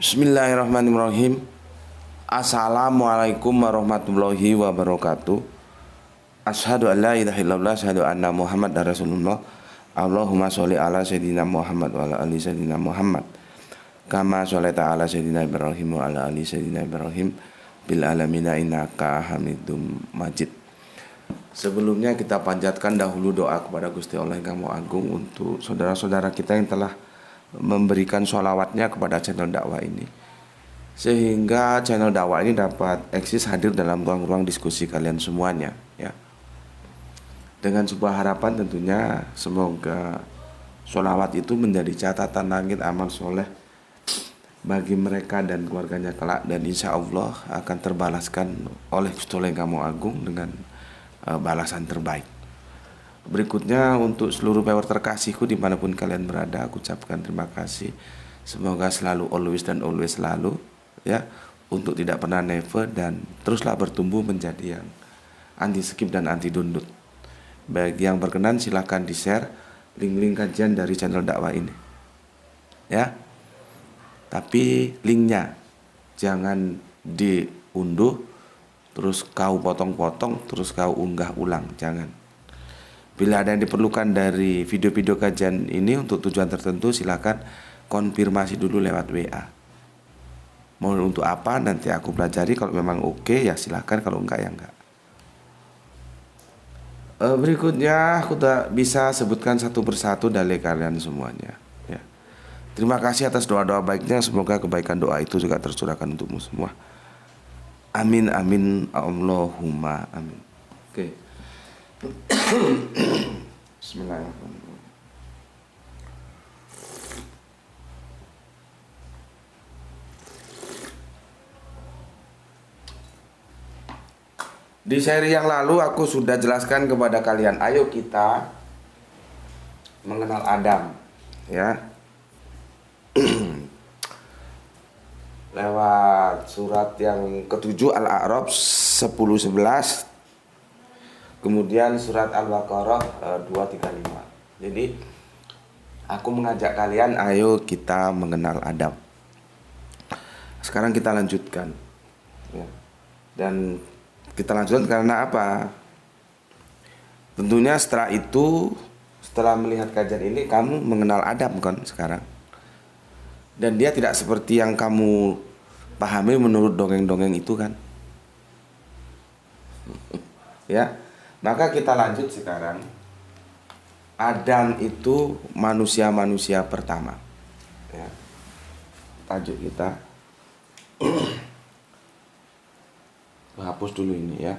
Bismillahirrahmanirrahim. Assalamualaikum warahmatullahi wabarakatuh. Asyhadu an la ilaha illallah, asyhadu anna Muhammadar Rasulullah. Allahumma sholli ala sayyidina Muhammad wa ala ali sayyidina Muhammad. Kama sholaita ala sayyidina Ibrahim wa ala ali sayyidina Ibrahim bil alamina innaka Hamidum Majid. Sebelumnya kita panjatkan dahulu doa kepada Gusti Allah yang Maha Agung untuk saudara-saudara kita yang telah memberikan sholawatnya kepada channel dakwah ini, sehingga channel dakwah ini dapat eksis hadir dalam ruang-ruang diskusi kalian semuanya, ya. Dengan sebuah harapan tentunya semoga sholawat itu menjadi catatan langit amal soleh bagi mereka dan keluarganya kelak, dan insya Allah akan terbalaskan oleh Gusti Allah yang Maha Agung dengan balasan terbaik. Berikutnya untuk seluruh viewer terkasihku dimanapun kalian berada, aku ucapkan terima kasih. Semoga selalu always dan always selalu, ya, untuk tidak pernah never, dan teruslah bertumbuh menjadi yang anti skip dan anti download. Bagi yang berkenan silahkan di share link-link kajian dari channel dakwah ini, ya. Tapi linknya jangan diunduh terus kau potong-potong terus kau unggah ulang, jangan. Bila ada yang diperlukan dari video-video kajian ini untuk tujuan tertentu, silakan konfirmasi dulu lewat WA. Mau untuk apa nanti aku pelajari, kalau memang oke ya silakan, kalau enggak ya enggak. Berikutnya aku tak bisa sebutkan satu persatu dari kalian semuanya, ya. Terima kasih atas doa-doa baiknya, semoga kebaikan doa itu juga tercurahkan untukmu semua. Amin amin Allahumma amin. Oke. Bismillahirrahmanirrahim. Di seri yang lalu aku sudah jelaskan kepada kalian, ayo kita mengenal Adam, ya. Lewat surat yang ketujuh Al-A'raf 10:11, kemudian surat Al-Baqarah 235. Jadi aku mengajak kalian, ayo kita mengenal Adam. Sekarang kita lanjutkan, ya. Dan kita lanjutkan karena apa? Tentunya setelah itu, setelah melihat kajian ini, kamu mengenal Adam kan sekarang. Dan dia tidak seperti yang kamu pahami menurut dongeng-dongeng itu kan. Ya. Maka kita lanjut sekarang. Adam itu manusia-manusia pertama, ya. Tajuk kita. Hapus dulu ini, ya.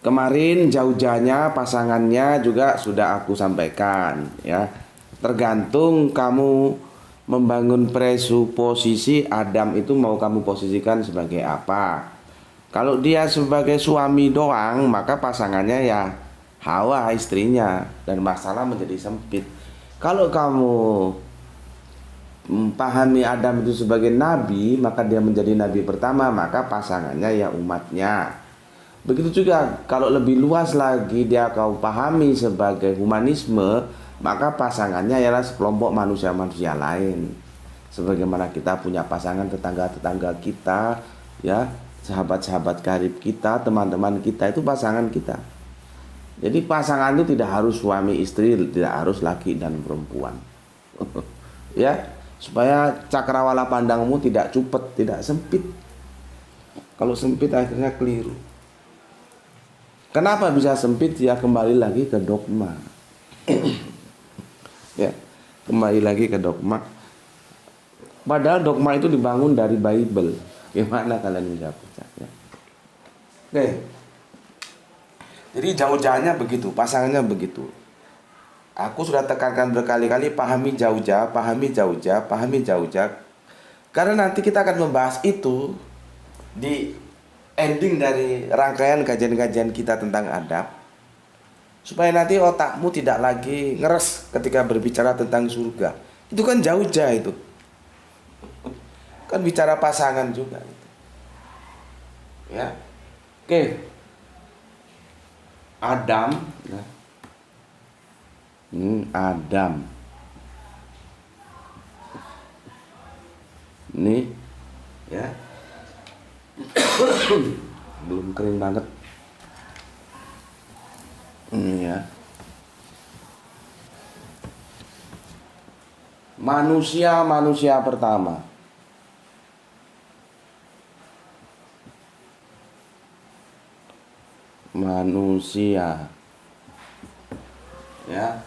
Kemarin jauh-jauhnya pasangannya juga sudah aku sampaikan, ya. Tergantung kamu membangun presuposisi Adam itu mau kamu posisikan sebagai apa. Kalau dia sebagai suami doang, maka pasangannya ya Hawa, istrinya, dan masalah menjadi sempit. Kalau kamu pahami Adam itu sebagai nabi, maka dia menjadi nabi pertama, maka pasangannya ya umatnya. Begitu juga kalau lebih luas lagi dia kau pahami sebagai humanisme, maka pasangannya ialah sekelompok manusia-manusia lain. Sebagaimana kita punya pasangan tetangga-tetangga kita, ya, sahabat-sahabat karib kita, teman-teman kita, itu pasangan kita. Jadi pasangan itu tidak harus suami istri, tidak harus laki dan perempuan. Ya, supaya cakrawala pandangmu tidak cupet, tidak sempit. Kalau sempit akhirnya keliru. Kenapa bisa sempit? Ya kembali lagi ke dogma. Ya, kembali lagi ke dogma. Padahal dogma itu dibangun dari Bible. Gimana kalian bisa percaya? Oke. Jadi jauh-jauhnya begitu, pasangannya begitu. Aku sudah tekankan berkali-kali, pahami jauh-jauh, pahami jauh-jauh, pahami jauh-jauh. Karena nanti kita akan membahas itu di ending dari rangkaian kajian-kajian kita tentang Adam, supaya nanti otakmu tidak lagi ngeres ketika berbicara tentang surga. Itu kan jauh-jauh itu. Kan bicara pasangan juga, ya. Oke. Adam, ya. Adam. Nih, ya. Belum kering banget. Ini ya. Manusia pertama. Manusia. Ya.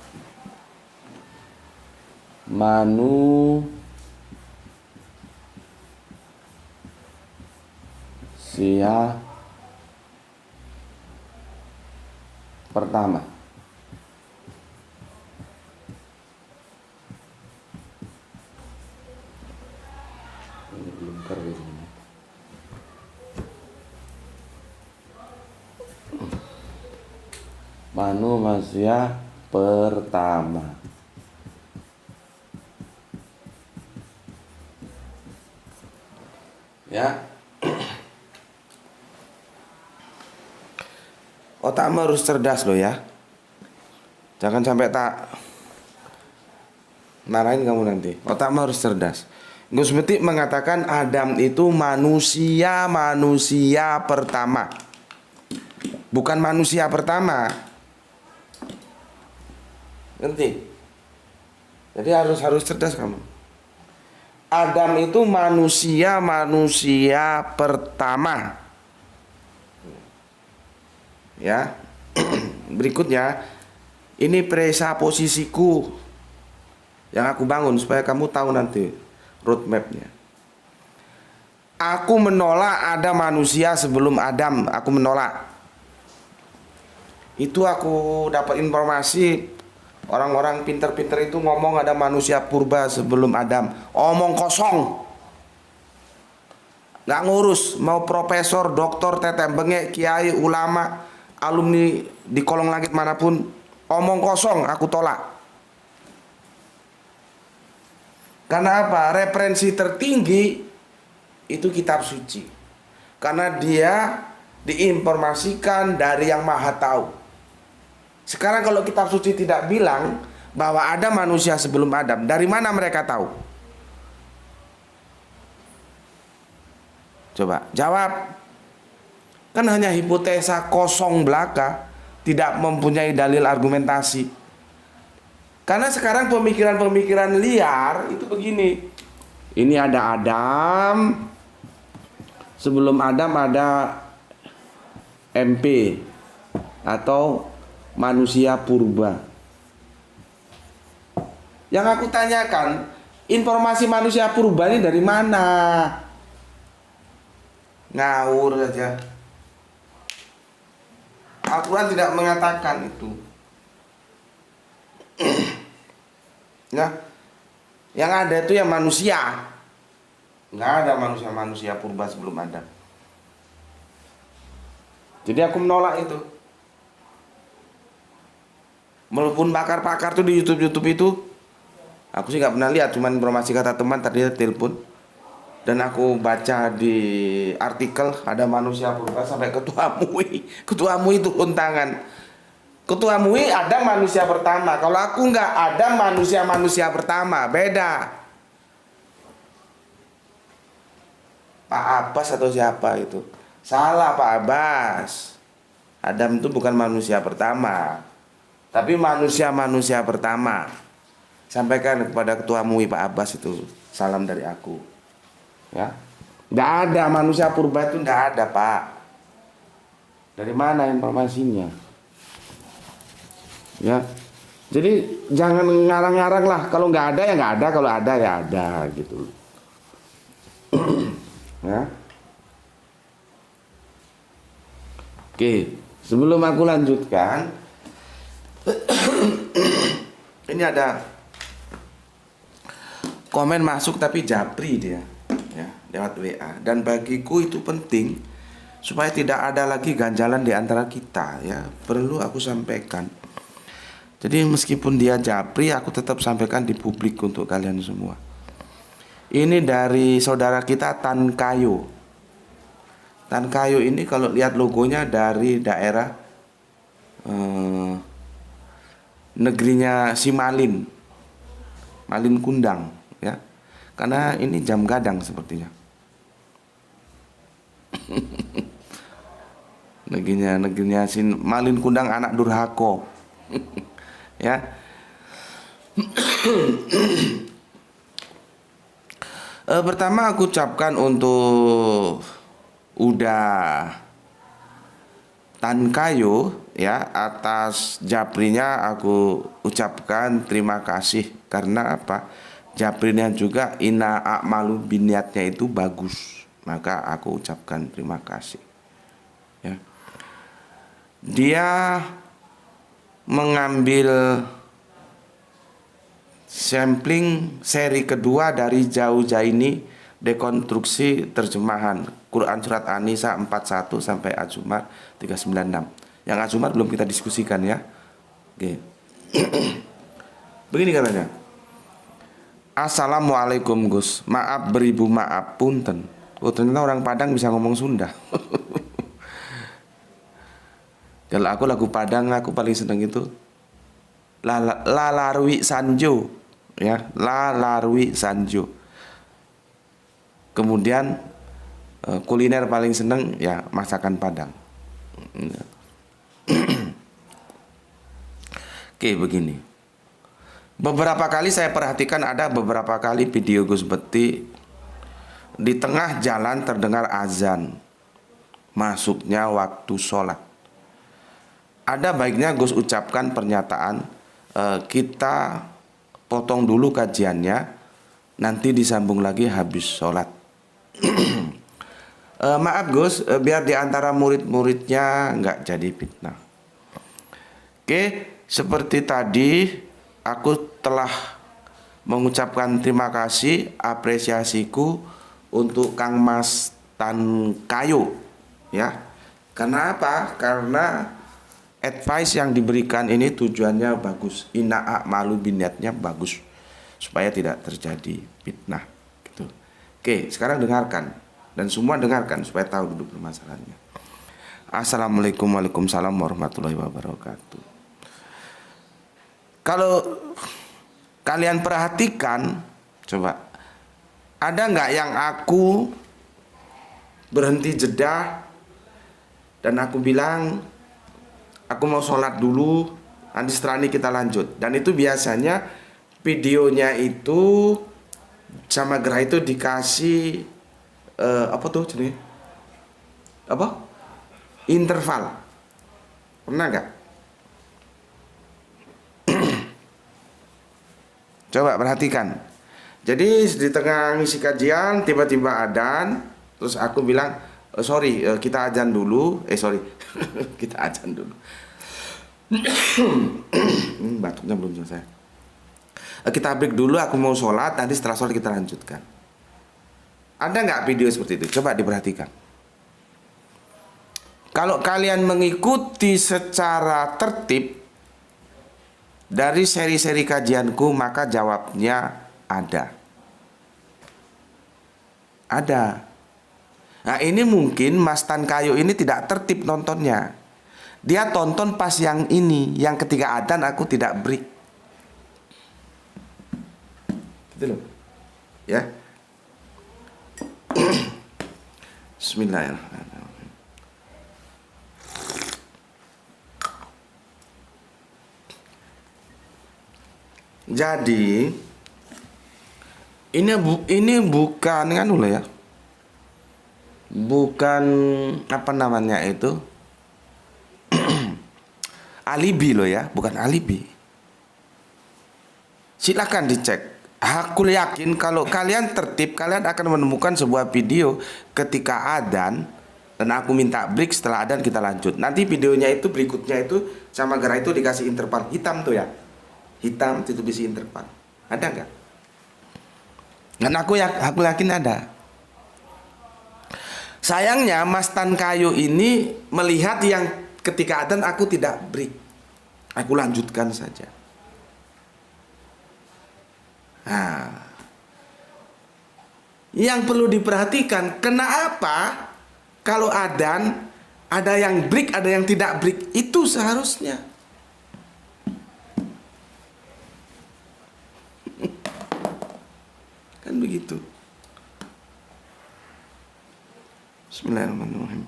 Manusia pertama. Ini belum kering. Manusia pertama. Ya. Otakmu harus cerdas loh ya. Jangan sampai tak marahin kamu nanti. Otakmu harus cerdas. Gus Metik mengatakan Adam itu manusia pertama. Bukan manusia pertama. Ngerti? Jadi harus cerdas kamu. Adam itu manusia pertama. Ya. Berikutnya, ini presaposisiku yang aku bangun supaya kamu tahu nanti roadmapnya. Aku menolak ada manusia sebelum Adam. Aku menolak. Itu aku dapat informasi, orang-orang pinter-pinter itu ngomong ada manusia purba sebelum Adam. Omong kosong. Gak ngurus. Mau profesor, doktor, tetem bengek, kiai, ulama, alumni di kolong langit manapun, omong kosong, aku tolak. Karena apa? Referensi tertinggi itu kitab suci. Karena dia diinformasikan dari yang maha tahu. Sekarang kalau kitab suci tidak bilang bahwa ada manusia sebelum Adam, dari mana mereka tahu? Coba jawab. Kan hanya hipotesa kosong belaka, tidak mempunyai dalil argumentasi. Karena sekarang pemikiran-pemikiran liar itu begini. Ini ada Adam, sebelum Adam ada MP atau manusia purba. Yang aku tanyakan, informasi manusia purba ini dari mana? Ngawur saja. Al-Quran tidak mengatakan itu. Nah, yang ada itu ya manusia. Nggak ada manusia purba sebelum Adam. Jadi aku menolak itu. Walaupun pakar-pakar tuh di YouTube itu, aku sih nggak pernah lihat, cuman informasi kata teman tadi telepon. Dan aku baca di artikel ada manusia purba sampai ketua MUI. Ketua MUI turun tangan. Ketua MUI ada manusia pertama. Kalau aku nggak ada manusia pertama, beda. Pak Abbas atau siapa itu? Salah Pak Abbas. Adam itu bukan manusia pertama, tapi manusia pertama. Sampaikan kepada ketua MUI Pak Abbas itu salam dari aku. Ya, nggak ada manusia purba itu, nggak ada Pak. Dari mana informasinya? Ya, jadi jangan ngarang-ngarang lah. Kalau nggak ada ya nggak ada, kalau ada ya ada gitu. Ya. Oke, sebelum aku lanjutkan, ini ada komen masuk tapi japri dia. Ya, lewat WA, dan bagiku itu penting supaya tidak ada lagi ganjalan di antara kita, ya, perlu aku sampaikan. Jadi meskipun dia japri, aku tetap sampaikan di publik untuk kalian semua. Ini dari saudara kita Tan Kayo. Tan Kayo ini kalau lihat logonya dari daerah negerinya Simalin, Malin Kundang, ya. Karena ini jam gadang sepertinya. Negerinya sin malin kundang anak durhako. Ya. Pertama aku ucapkan untuk udah Tan Kayo ya, atas japrinya aku ucapkan terima kasih. Karena apa? Japrinya juga ina a'malu biniatnya itu bagus, maka aku ucapkan terima kasih ya. Dia mengambil sampling seri kedua dari Jauh Jaini dekonstruksi terjemahan Quran surat An-Nisa 41 sampai Az-Zumar 396. Yang Az-Zumar belum kita diskusikan ya. Oke. Begini katanya. Assalamualaikum Gus. Maaf beribu maaf punten. Oh, ternyata orang Padang bisa ngomong Sunda. Kalau aku lagu Padang aku paling seneng itu Lalarwi Sanjo ya, Lalarwi Sanjo. Kemudian kuliner paling seneng ya masakan Padang. Oke, begini. Beberapa kali saya perhatikan ada beberapa kali video Gus Bekti di tengah jalan terdengar azan masuknya waktu sholat. Ada baiknya Gus ucapkan pernyataan, kita potong dulu kajiannya, nanti disambung lagi habis sholat. Maaf Gus, biar diantara murid-muridnya nggak jadi fitnah. Oke, seperti tadi aku telah mengucapkan terima kasih apresiasiku untuk Kang Mas Tan Kayo ya. Karena apa? Karena advice yang diberikan ini tujuannya bagus, ina a'malu biniatnya bagus, supaya tidak terjadi fitnah gitu. Oke, sekarang dengarkan dan semua dengarkan supaya tahu duduk permasalahannya. Assalamualaikum waalaikumsalam warahmatullahi wabarakatuh. Kalau kalian perhatikan, coba ada nggak yang aku berhenti jeda dan aku bilang aku mau sholat dulu, nanti setelah ini kita lanjut. Dan itu biasanya videonya itu sama Gerah itu dikasih apa tuh jenis? Apa? Interval. Pernah nggak? Coba perhatikan. Jadi di tengah ngisi kajian tiba-tiba adzan, terus aku bilang sorry kita azan dulu, kita azan dulu. Batuknya belum selesai. Kita break dulu, aku mau sholat, nanti setelah sholat kita lanjutkan. Ada nggak video seperti itu? Coba diperhatikan. Kalau kalian mengikuti secara tertib dari seri-seri kajianku, maka jawabnya ada. Ada. Nah ini mungkin Mas Tan Kayo ini tidak tertib nontonnya. Dia tonton pas yang ini, yang ketika adzan aku tidak break. Gitu loh. Ya. Bismillahirrahmanirrahim. Jadi ini bukan kan dulu ya. Bukan apa namanya itu? Alibi loh ya, bukan alibi. Silakan dicek. Aku yakin kalau kalian tertib, kalian akan menemukan sebuah video ketika adzan dan aku minta break, setelah adzan kita lanjut. Nanti videonya itu berikutnya itu sama Gerah itu dikasih interval hitam tuh ya. Hitam itu bisi interval. Ada nggak? Dan aku yakin ada. Sayangnya Mas Tan Kayo ini melihat yang ketika adzan aku tidak break. Aku lanjutkan saja. Nah, yang perlu diperhatikan, kenapa kalau adzan ada yang break, ada yang tidak break? Itu seharusnya. Kan begitu. Bismillahirrahmanirrahim.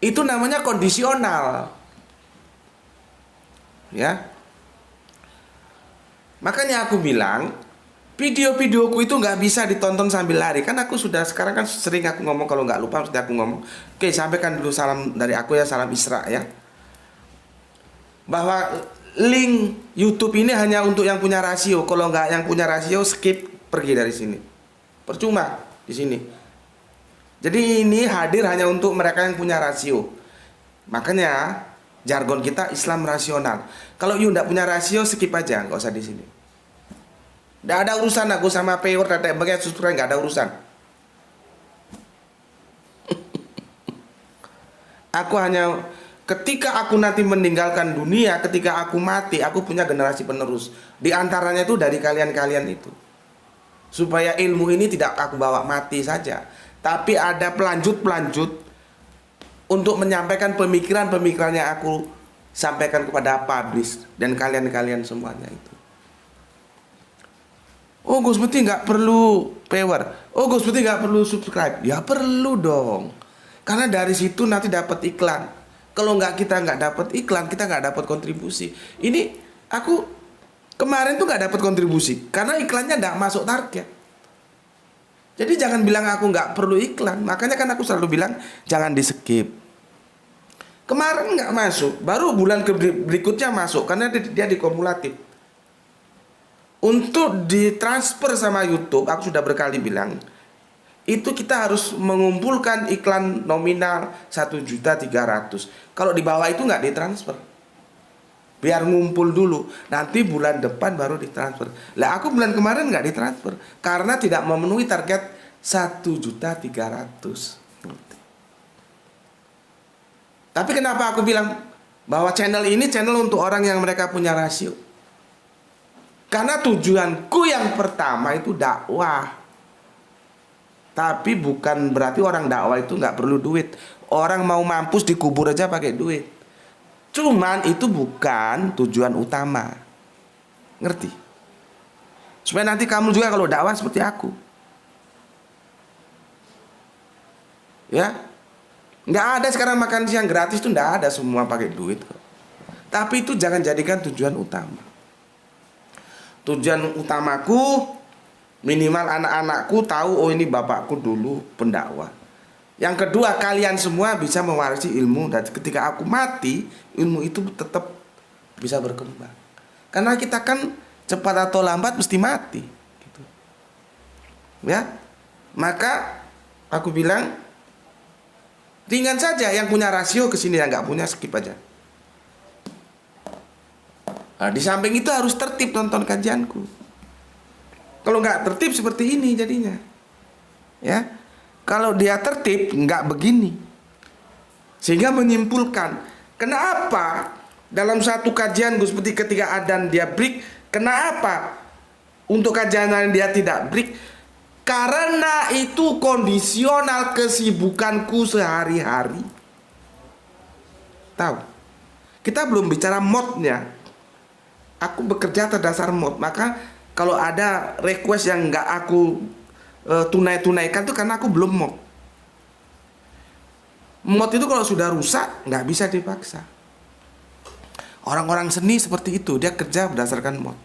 Itu namanya kondisional. Ya. Makanya aku bilang, video-videoku itu nggak bisa ditonton sambil lari. Kan aku sudah sekarang kan sering aku ngomong, kalau nggak lupa mesti aku ngomong. Oke, sampaikan dulu salam dari aku ya, salam Isra ya. Bahwa link YouTube ini hanya untuk yang punya rasio. Kalau nggak yang punya rasio, skip, pergi dari sini. Percuma di sini. Jadi ini hadir hanya untuk mereka yang punya rasio. Makanya jargon kita Islam rasional. Kalau you nggak punya rasio, skip aja, nggak usah di sini. Nggak ada urusan aku sama payword dan bagian subscribe, nggak ada urusan. Aku hanya ketika aku nanti meninggalkan dunia, ketika aku mati, aku punya generasi penerus. Di antaranya itu dari kalian-kalian itu. Supaya ilmu ini tidak aku bawa mati saja, tapi ada pelanjut-pelanjut untuk menyampaikan pemikiran-pemikiran yang aku sampaikan kepada publish dan kalian-kalian semuanya itu. Oh Gus Putih nggak perlu payword. Oh Gus Putih nggak perlu subscribe. Ya perlu dong. Karena dari situ nanti dapat iklan. Kalau kita nggak dapat iklan, kita nggak dapat kontribusi. Ini aku kemarin tuh nggak dapat kontribusi karena iklannya nggak masuk target. Jadi jangan bilang aku nggak perlu iklan. Makanya kan aku selalu bilang jangan di skip. Kemarin nggak masuk, baru bulan berikutnya masuk karena dia dikumulatif. Untuk ditransfer sama YouTube, aku sudah berkali bilang, itu kita harus mengumpulkan iklan nominal 1.300.000. Kalau di bawah itu nggak ditransfer. Biar ngumpul dulu, nanti bulan depan baru ditransfer. Lah aku bulan kemarin nggak ditransfer karena tidak memenuhi target 1.300.000. Tapi kenapa aku bilang bahwa channel ini channel untuk orang yang mereka punya rasio? Karena tujuanku yang pertama itu dakwah. Tapi bukan berarti orang dakwah itu nggak perlu duit. Orang mau mampus dikubur aja pakai duit. Cuman itu bukan tujuan utama. Ngerti? Supaya nanti kamu juga kalau dakwah seperti aku. Ya? Nggak ada sekarang makan siang gratis tuh, nggak ada, semua pakai duit. Tapi itu jangan jadikan tujuan utama. Tujuan utamaku minimal anak-anakku tahu, oh ini bapakku dulu pendakwah. Yang kedua, kalian semua bisa mewarisi ilmu, dan ketika aku mati, ilmu itu tetap bisa berkembang. Karena kita kan cepat atau lambat mesti mati, gitu. Ya, maka aku bilang ringan saja, yang punya rasio kesini, yang nggak punya skip aja. Nah, di samping itu harus tertib nonton kajianku. Kalau nggak tertib seperti ini jadinya, ya. Kalau dia tertib nggak begini. Sehingga menyimpulkan, kenapa dalam satu kajian Gus Putih ketika adzan dia break, kenapa untuk kajian lain dia tidak break? Karena itu kondisional kesibukanku sehari-hari. Tahu? Kita belum bicara modnya. Aku bekerja terdasar mod, maka kalau ada request yang nggak aku tunaikan itu karena aku belum mod. Mod itu kalau sudah rusak nggak bisa dipaksa. Orang-orang seni seperti itu, dia kerja berdasarkan mod.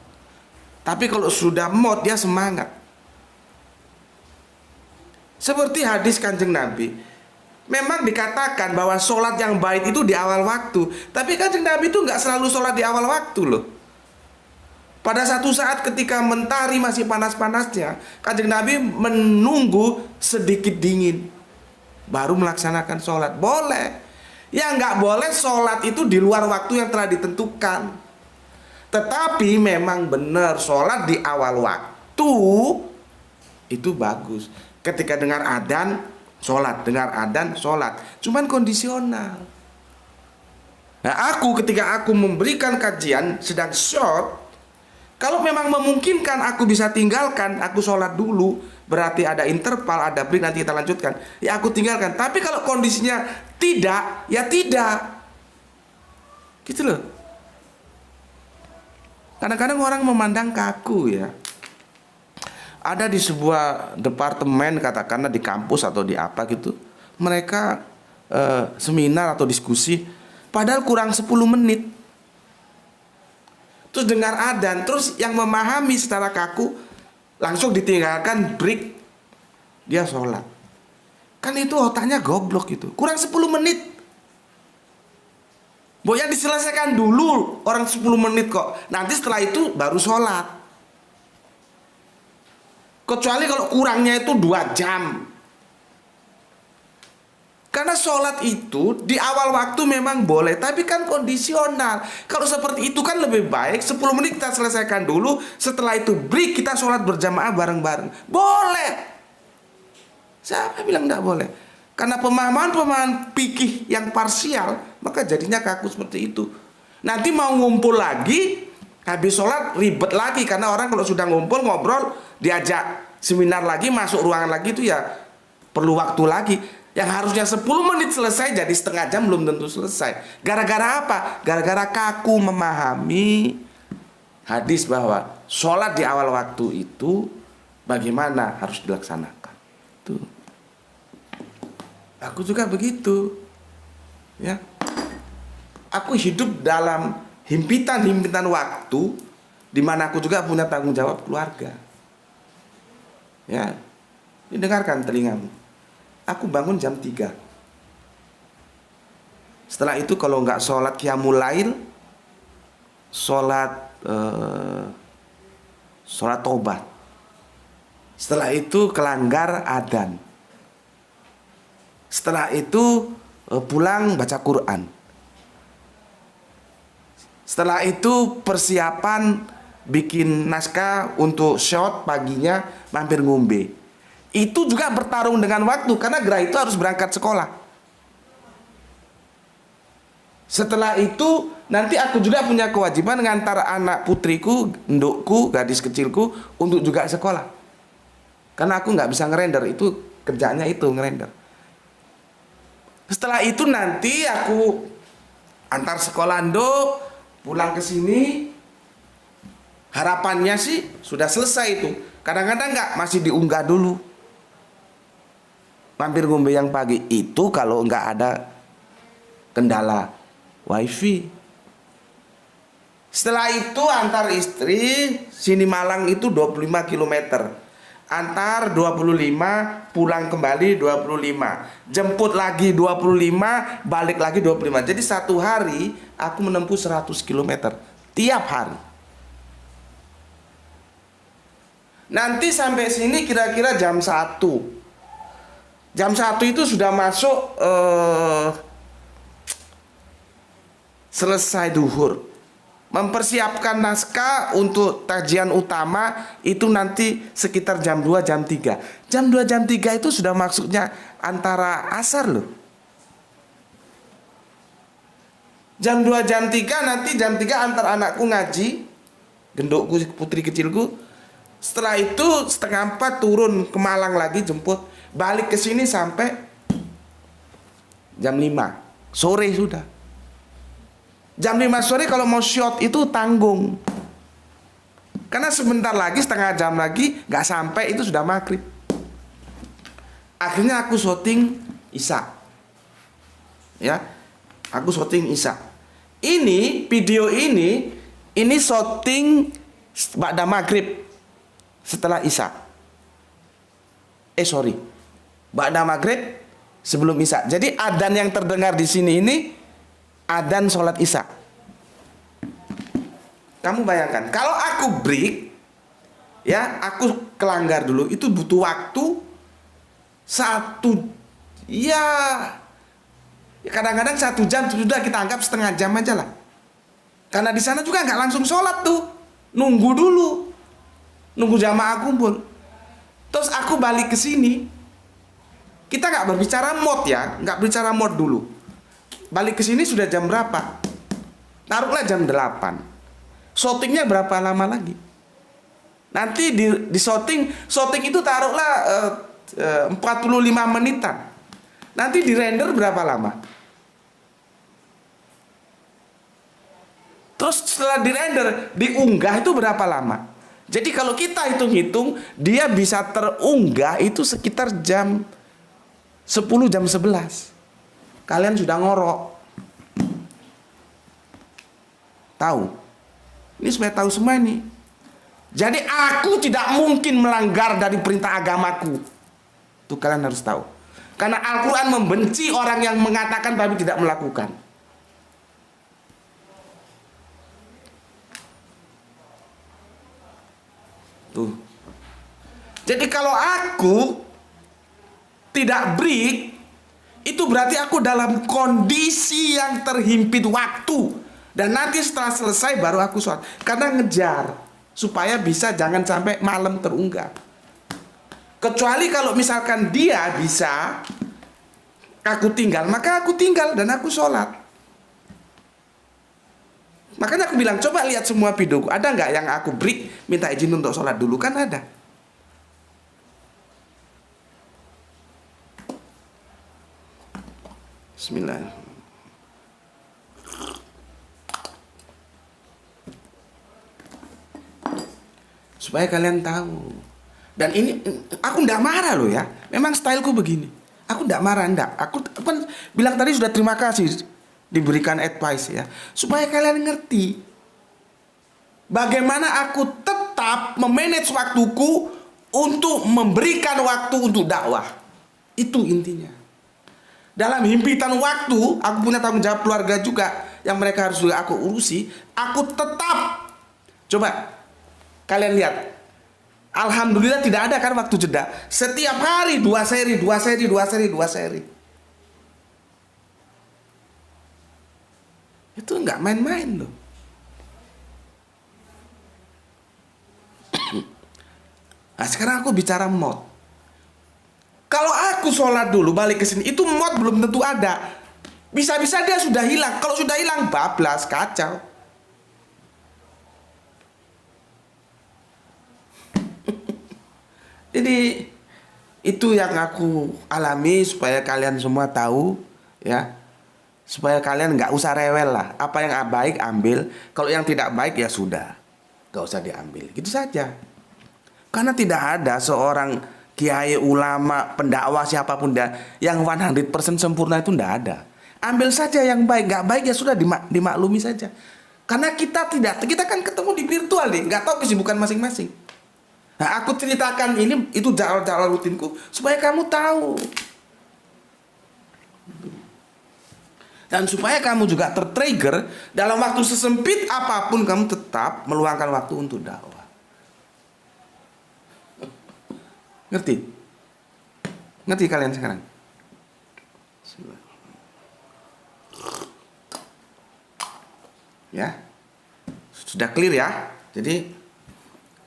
Tapi kalau sudah mod dia semangat. Seperti hadis Kanjeng Nabi, memang dikatakan bahwa sholat yang baik itu di awal waktu. Tapi Kanjeng Nabi itu nggak selalu sholat di awal waktu loh. Pada satu saat ketika mentari masih panas-panasnya, Kanjeng Nabi menunggu sedikit dingin baru melaksanakan sholat. Boleh. Ya nggak boleh sholat itu di luar waktu yang telah ditentukan. Tetapi memang benar sholat di awal waktu itu bagus. Ketika dengar adzan, sholat. Dengar adzan, sholat. Cuman kondisional. Nah aku ketika aku memberikan kajian sedang short, kalau memang memungkinkan aku bisa tinggalkan, aku sholat dulu, berarti ada interval, ada break, nanti kita lanjutkan, ya aku tinggalkan. Tapi kalau kondisinya tidak, ya tidak. Gitu loh. Kadang-kadang orang memandang kaku ya. Ada di sebuah departemen, katakanlah di kampus atau di apa gitu, mereka seminar atau diskusi, padahal kurang 10 menit. Terus dengar adzan, terus yang memahami secara kaku langsung ditinggalkan break, dia sholat. Kan itu otaknya goblok gitu. Kurang 10 menit. Yang diselesaikan dulu orang 10 menit kok. Nanti setelah itu baru sholat. Kecuali kalau kurangnya itu 2 jam. Karena sholat itu di awal waktu memang boleh, tapi kan kondisional. Kalau seperti itu kan lebih baik 10 menit kita selesaikan dulu, setelah itu break, kita sholat berjamaah bareng-bareng. Boleh. Siapa bilang tidak boleh? Karena pemahaman fikih yang parsial, maka jadinya kaku seperti itu. Nanti mau ngumpul lagi, habis sholat ribet lagi. Karena orang kalau sudah ngumpul, ngobrol, diajak seminar lagi, masuk ruangan lagi, itu ya perlu waktu lagi. Yang harusnya 10 menit selesai jadi setengah jam belum tentu selesai. Gara-gara apa? Gara-gara kaku memahami hadis bahwa sholat di awal waktu itu bagaimana harus dilaksanakan. Tuh. Aku juga begitu. Ya. Aku hidup dalam himpitan-himpitan waktu di mana aku juga punya tanggung jawab keluarga. Ya. Didengarkan telingamu. Aku bangun jam 3. Setelah itu kalau nggak sholat qiyamul lail, sholat tobat. Setelah itu kelanggar adzan. Setelah itu pulang baca Quran. Setelah itu persiapan bikin naskah untuk shot paginya, mampir ngombe. Itu juga bertarung dengan waktu, karena Gerah itu harus berangkat sekolah. Setelah itu nanti aku juga punya kewajiban ngantar anak putriku, ndukku, gadis kecilku untuk juga sekolah. Karena aku nggak bisa ngerender, itu kerjanya itu ngerender. Setelah itu nanti aku antar sekolah nduk, pulang ke sini. Harapannya sih sudah selesai itu. Kadang-kadang nggak, masih diunggah dulu. Mampir ngombe yang pagi itu kalau nggak ada kendala wifi. Setelah itu antar istri, sini Malang itu 25 km. Antar 25, pulang kembali 25. Jemput lagi 25, balik lagi 25. Jadi satu hari aku menempuh 100 km tiap hari. Nanti sampai sini kira-kira jam 1. Jam 1 itu sudah masuk selesai duhur. Mempersiapkan naskah untuk tajian utama itu nanti sekitar jam 2, jam 3. Jam 2, jam 3 itu sudah maksudnya antara asar loh. Jam 2, jam 3 nanti jam 3 antar anakku ngaji, gendukku, putri kecilku. Setelah itu setengah 4 turun ke Malang lagi jemput. Balik ke sini sampai jam 5 sore sudah. Jam 5 sore kalau mau shot itu tanggung. Karena sebentar lagi, setengah jam lagi, nggak sampai itu sudah maghrib. Akhirnya aku syuting Isya. Ya, aku syuting Isya. Ini video ini syuting ba'da maghrib setelah Isya. Ba'da maghrib sebelum Isya. Jadi adzan yang terdengar di sini ini adzan sholat Isya. Kamu bayangkan, kalau aku break, ya aku kelanggar dulu, itu butuh waktu kadang-kadang 1 jam sudah kita anggap setengah jam aja lah. Karena di sana juga nggak langsung sholat tuh, nunggu dulu, nunggu jamaah kumpul. Terus aku balik ke sini. Kita nggak berbicara mod ya, nggak berbicara mod dulu. Balik ke sini sudah jam berapa? Taruhlah jam 8. Shootingnya berapa lama lagi? Nanti di shooting itu taruhlah 45 menitan. Nanti di render berapa lama? Terus setelah dirender, diunggah itu berapa lama? Jadi kalau kita hitung-hitung, dia bisa terunggah itu sekitar jam 10, jam 11. Kalian sudah ngorok. Tahu? Ini supaya tahu semua ini. Jadi aku tidak mungkin melanggar dari perintah agamaku. Itu kalian harus tahu. Karena Al-Quran membenci orang yang mengatakan tapi tidak melakukan. Tuh. Jadi kalau aku tidak break, itu berarti aku dalam kondisi yang terhimpit waktu. Dan nanti setelah selesai baru aku sholat. Karena ngejar supaya bisa jangan sampai malam terunggah. Kecuali kalau misalkan dia bisa, aku tinggal, maka aku tinggal dan aku sholat. Makanya aku bilang, coba lihat semua videoku. Ada nggak yang aku break, minta izin untuk sholat dulu? Kan ada. Bismillah. Supaya kalian tahu. Dan ini aku ndak marah loh ya. Memang styleku begini. Aku ndak marah, ndak. Aku kan bilang tadi sudah terima kasih diberikan advice ya. Supaya kalian ngerti bagaimana aku tetap memanage waktuku untuk memberikan waktu untuk dakwah. Itu intinya. Dalam himpitan waktu, aku punya tanggung jawab keluarga juga yang mereka harus juga aku urusi. Aku tetap, coba kalian lihat, alhamdulillah tidak ada kan waktu jeda. Setiap hari 2 seri, 2 seri, 2 seri, 2 seri. Itu nggak main-main loh. Nah sekarang aku bicara mod. Kalau aku sholat dulu balik ke sini, itu mod belum tentu ada. Bisa-bisa dia sudah hilang. Kalau sudah hilang, bablas, kacau. Jadi itu yang aku alami supaya kalian semua tahu ya. Supaya kalian nggak usah rewel lah. Apa yang baik ambil, kalau yang tidak baik ya sudah, nggak usah diambil. Gitu saja. Karena tidak ada seorang kiai, ulama, pendakwah siapapun dia yang 100% sempurna, itu tidak ada. Ambil saja yang baik, nggak baik ya sudah dimaklumi saja. Karena kita kan ketemu di virtual nih, nggak tahu kesibukan masing-masing. Nah, aku ceritakan ini, itu jalan-jalan rutinku supaya kamu tahu. Dan supaya kamu juga tertrigger dalam waktu sesempit apapun kamu tetap meluangkan waktu untuk dakwah. Ngerti? Ngerti kalian sekarang? Ya. Sudah clear ya? Jadi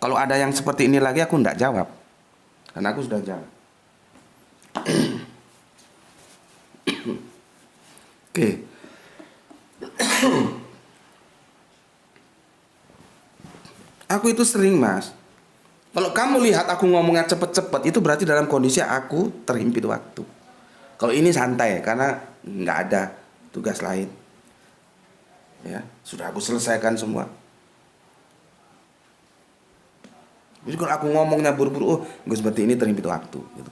kalau ada yang seperti ini lagi aku enggak jawab. Karena aku sudah jawab. Oke. Aku itu sering, Mas. Kalau kamu lihat aku ngomongnya cepet-cepet, itu berarti dalam kondisi aku terhimpit waktu. Kalau ini santai, karena nggak ada tugas lain. Ya, sudah aku selesaikan semua. Jadi kalau aku ngomongnya buru-buru, oh gue seperti ini terhimpit waktu gitu.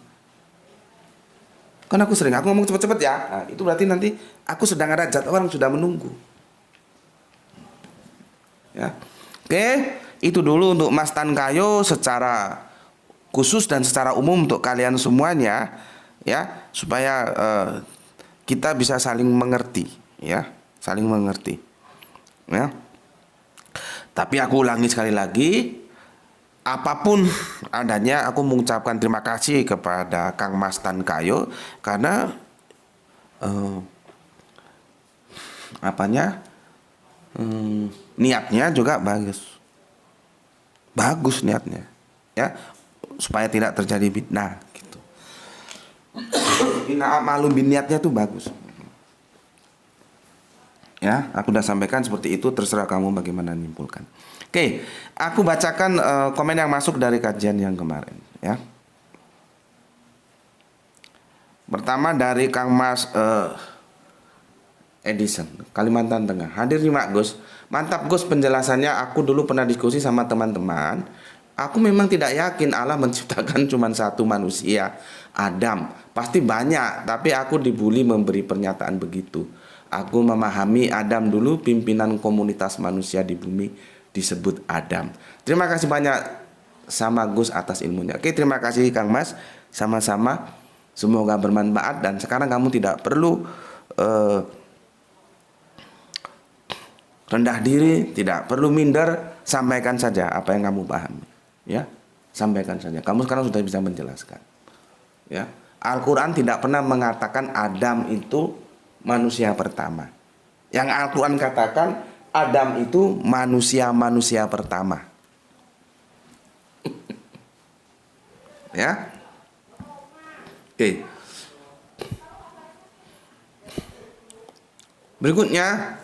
Kan aku sering, aku ngomong cepet-cepet ya. Nah, itu berarti nanti aku sedang ada jadwal orang sudah menunggu. Ya. Oke, itu dulu untuk Mas Tan Kayo secara khusus dan secara umum untuk kalian semuanya ya, supaya kita bisa saling mengerti ya, saling mengerti. Ya. Tapi aku ulangi sekali lagi, apapun adanya, aku mengucapkan terima kasih kepada Kang Mas Tan Kayo karena niatnya juga bagus niatnya ya, supaya tidak terjadi fitnah gitu. Inna amalu niatnya tuh bagus ya. Aku udah sampaikan seperti itu, terserah kamu bagaimana menyimpulkan. Oke, aku bacakan komen yang masuk dari kajian yang kemarin ya. Pertama dari Kang Mas Edison, Kalimantan Tengah. Hadir nih Mak Gus. Mantap Gus penjelasannya. Aku dulu pernah diskusi sama teman-teman. Aku memang tidak yakin Allah menciptakan cuma satu manusia, Adam. Pasti banyak, tapi aku dibully memberi pernyataan begitu. Aku memahami Adam dulu pimpinan komunitas manusia di bumi disebut Adam. Terima kasih banyak sama Gus atas ilmunya. Oke, terima kasih Kang Mas. Sama-sama. Semoga bermanfaat dan sekarang kamu tidak perlu rendah diri, tidak perlu minder, sampaikan saja apa yang kamu pahami. Ya, sampaikan saja. Kamu sekarang sudah bisa menjelaskan. Ya, Al-Quran tidak pernah mengatakan Adam itu manusia pertama. Yang Al-Quran katakan Adam itu manusia pertama. Ya, oke. Berikutnya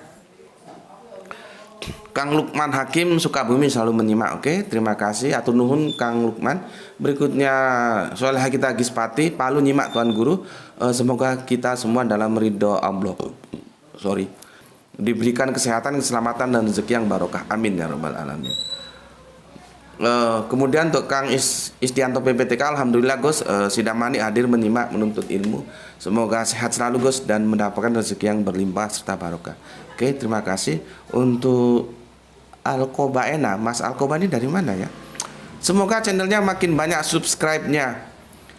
Kang Lukman Hakim Sukabumi selalu menyimak. Oke, terima kasih. Atur nuhun Kang Lukman. Berikutnya Soleh kita Gispati Palu nyimak Tuan Guru. Semoga kita semua dalam ridho Allah. Diberikan kesehatan, keselamatan dan rezeki yang barokah. Amin ya rabbal alamin. Kemudian untuk Kang Istianto PPTK, alhamdulillah Gus Sidamani hadir menyimak menuntut ilmu. Semoga sehat selalu Gus dan mendapatkan rezeki yang berlimpah serta barokah. Oke, terima kasih. Untuk Alkobaena, Mas Alkoba ini dari mana ya? Semoga channelnya makin banyak subscribe-nya.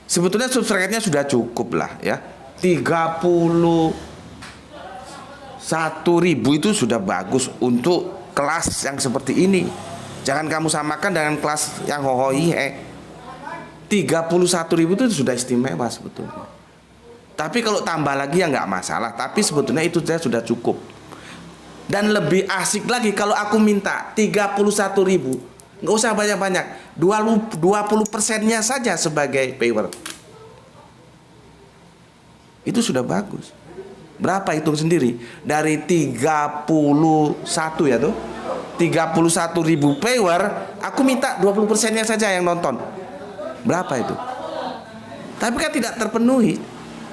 Sebetulnya subscribe-nya sudah cukup lah ya. 31.000 itu sudah bagus untuk kelas yang seperti ini. Jangan kamu samakan dengan kelas yang hohoi 31.000 itu sudah istimewa sebetulnya. Tapi kalau tambah lagi ya nggak masalah. Tapi sebetulnya itu sudah cukup. Dan lebih asik lagi kalau aku minta 31.000. Nggak usah banyak-banyak. 20%-nya saja sebagai viewer. Itu sudah bagus. Berapa hitung sendiri? Dari 31 ya tuh. 31.000 viewer, aku minta 20%-nya saja yang nonton. Berapa itu? Tapi kan tidak terpenuhi.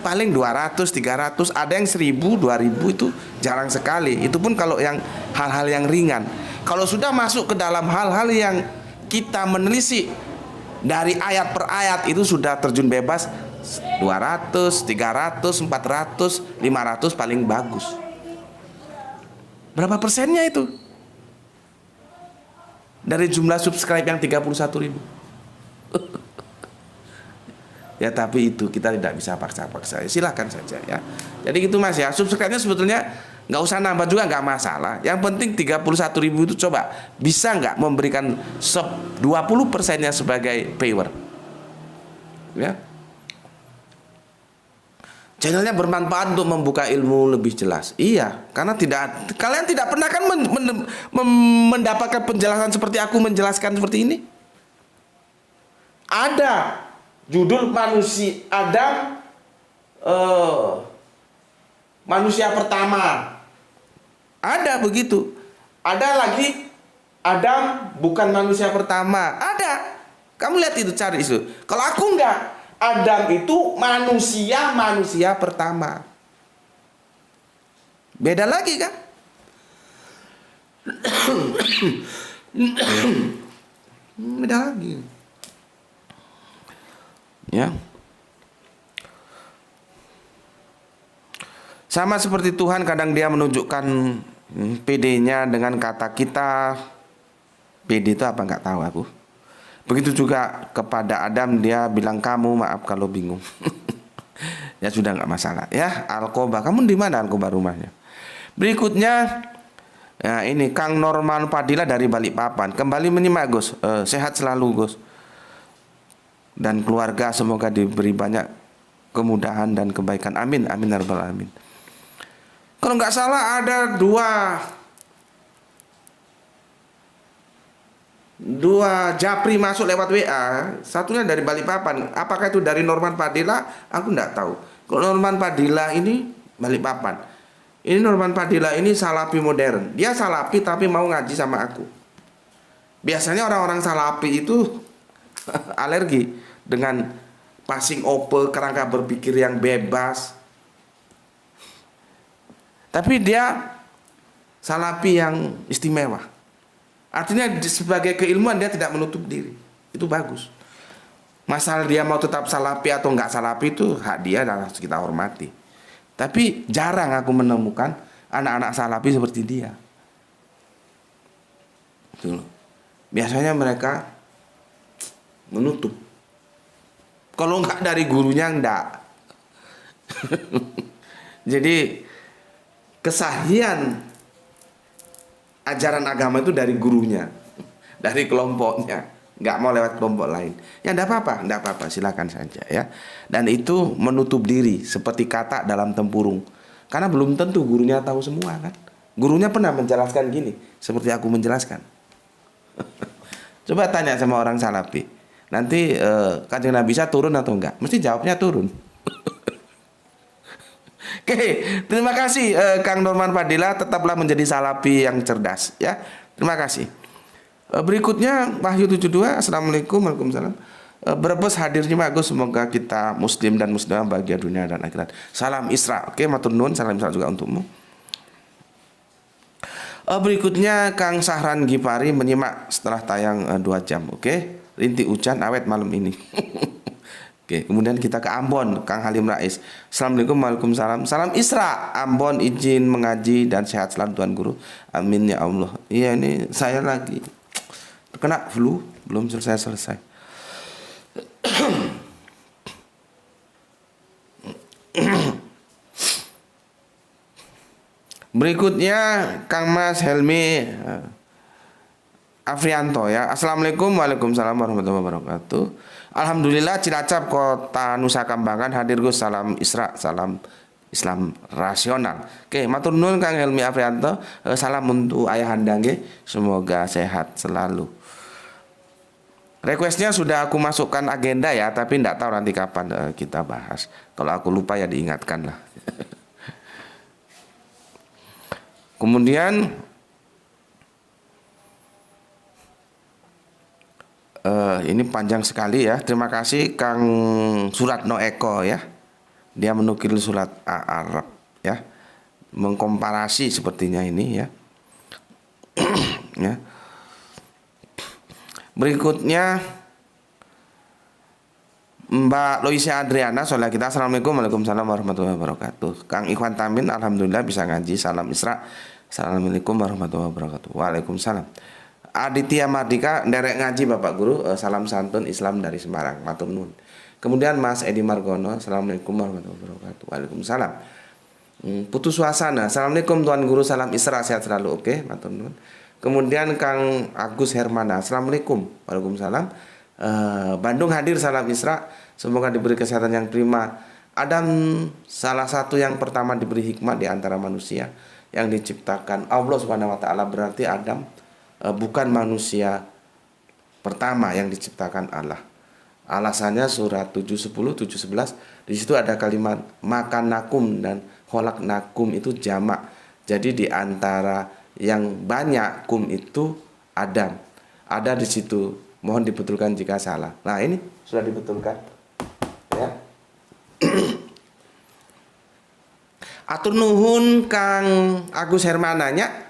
Paling 200, 300, ada yang 1.000, 2.000 itu jarang sekali. Itu pun kalau yang hal-hal yang ringan. Kalau sudah masuk ke dalam hal-hal yang kita menelisik dari ayat per ayat, itu sudah terjun bebas 200, 300, 400, 500 paling bagus. Berapa persennya itu? Dari jumlah subscribe yang 31.000. Ya tapi itu kita tidak bisa paksa-paksa. Silakan saja ya. Jadi gitu Mas ya. Subscribe-nya sebetulnya nggak usah nambah juga, nggak masalah. Yang penting 31.000 itu coba bisa nggak memberikan 20%-nya sebagai viewer. Ya. Channelnya bermanfaat untuk membuka ilmu lebih jelas. Iya, karena kalian tidak pernah kan mendapatkan penjelasan seperti aku menjelaskan seperti ini. Ada judul manusia Adam manusia pertama. Ada begitu. Ada lagi Adam bukan manusia pertama. Ada. Kamu lihat itu, cari itu. Kalau aku enggak. Adam itu manusia pertama. Beda lagi kan? Beda lagi. Ya. Sama seperti Tuhan, kadang dia menunjukkan PD-nya dengan kata kita. PD itu apa nggak tahu aku. Begitu juga kepada Adam, dia bilang kamu, maaf kalau bingung. Ya sudah nggak masalah ya. Alkoba, kamu di mana Alkoba rumahnya? Berikutnya ya ini Kang Norman Padilla dari Balikpapan kembali menyimak Gus. Sehat selalu Gus dan keluarga, semoga diberi banyak kemudahan dan kebaikan. Amin amin ya rabbal alamin. Kalau nggak salah ada dua japri masuk lewat WA, satunya dari Balikpapan. Apakah itu dari Norman Padilla? Aku nggak tahu. Kalau Norman Padilla ini Balikpapan, ini Norman Padilla ini salafi modern. Dia salafi tapi mau ngaji sama aku. Biasanya orang-orang salafi itu alergi dengan passing open, kerangka berpikir yang bebas. Tapi dia salafi yang istimewa. Artinya sebagai keilmuan dia tidak menutup diri. Itu bagus. Masalah dia mau tetap salafi atau enggak salafi itu hak dia dan harus kita hormati. Tapi jarang aku menemukan anak-anak salafi seperti dia. Tuh. Biasanya mereka menutup. Kalau enggak dari gurunya enggak. Jadi kesahihan ajaran agama itu dari gurunya, dari kelompoknya, nggak mau lewat kelompok lain. Ya enggak apa-apa, silakan saja ya. Dan itu menutup diri seperti kata dalam tempurung. Karena belum tentu gurunya tahu semua kan. Gurunya pernah menjelaskan gini, seperti aku menjelaskan. Coba tanya sama orang salafi. Nanti Kanjeng Nabi Isa turun atau enggak? Mesti jawabnya turun. Oke, terima kasih Kang Norman Fadila, tetaplah menjadi salafi yang cerdas ya. Terima kasih. Berikutnya Wahyu 72. Assalamualaikum. Waalaikumsalam. Brebes hadirnya bagus, semoga kita muslim dan muslimah bahagia dunia dan akhirat. Salam Isra. Oke, matur nuwun, salam Isra juga untukmu. Berikutnya Kang Sahran Gipari menyimak setelah tayang 2 jam. Oke, rintik hujan awet malam ini. Oke, kemudian kita ke Ambon, Kang Halim Rais. Assalamualaikum, waalaikumsalam. Salam Isra, Ambon izin mengaji dan sehat selalu Tuan Guru. Amin ya Allah. Iya, ini saya lagi kena flu, belum selesai. Berikutnya Kang Mas Helmi Afrianto ya. Assalamualaikum, waalaikumsalam warahmatullahi wabarakatuh. Alhamdulillah Cilacap Kota Nusa Kambangan hadir Gus, salam Isra, salam Islam rasional. Oke, matur nuwun Kang Helmi Afrianto. Salam untuk ayahanda nggih, semoga sehat selalu. Requestnya sudah aku masukkan agenda ya, tapi tidak tahu nanti kapan kita bahas. Kalau aku lupa ya diingatkan lah. Kemudian ini panjang sekali ya. Terima kasih Kang Suratno Eko ya. Dia menukil surat Arab ya. Mengkomparasi sepertinya ini ya. Ya. Berikutnya Mbak Loisia Adriana, soalnya kita. Assalamualaikum, waalaikumsalam warahmatullahi wabarakatuh. Kang Ikhwan Tamin, alhamdulillah bisa ngaji. Salam Isra. Assalamualaikum warahmatullahi wabarakatuh. Waalaikumsalam. Aditya Mardika, nderek ngaji Bapak Guru, salam santun Islam dari Semarang, matur nuwun. Kemudian Mas Edi Margono, assalamualaikum warahmatullahi wabarakatuh. Waalaikumsalam. Putus suasana, assalamualaikum Tuan Guru, salam Isra, sehat selalu. Oke, matur nuwun. Kemudian Kang Agus Hermana, assalamualaikum. Waalaikumsalam. Bandung hadir, salam Isra, semoga diberi kesehatan yang prima. Adam salah satu yang pertama diberi hikmah di antara manusia yang diciptakan Allah Subhanahu wa taala, berarti Adam bukan manusia pertama yang diciptakan Allah. Alasannya surat 7:10, 7:11. Di situ ada kalimat makan nakum dan kholak nakum itu jamak. Jadi di antara yang banyak kum itu Adam. Ada di situ. Mohon dibetulkan jika salah. Nah, ini sudah dibetulkan. Ya. Atur nuhun Kang Agus Hermananya.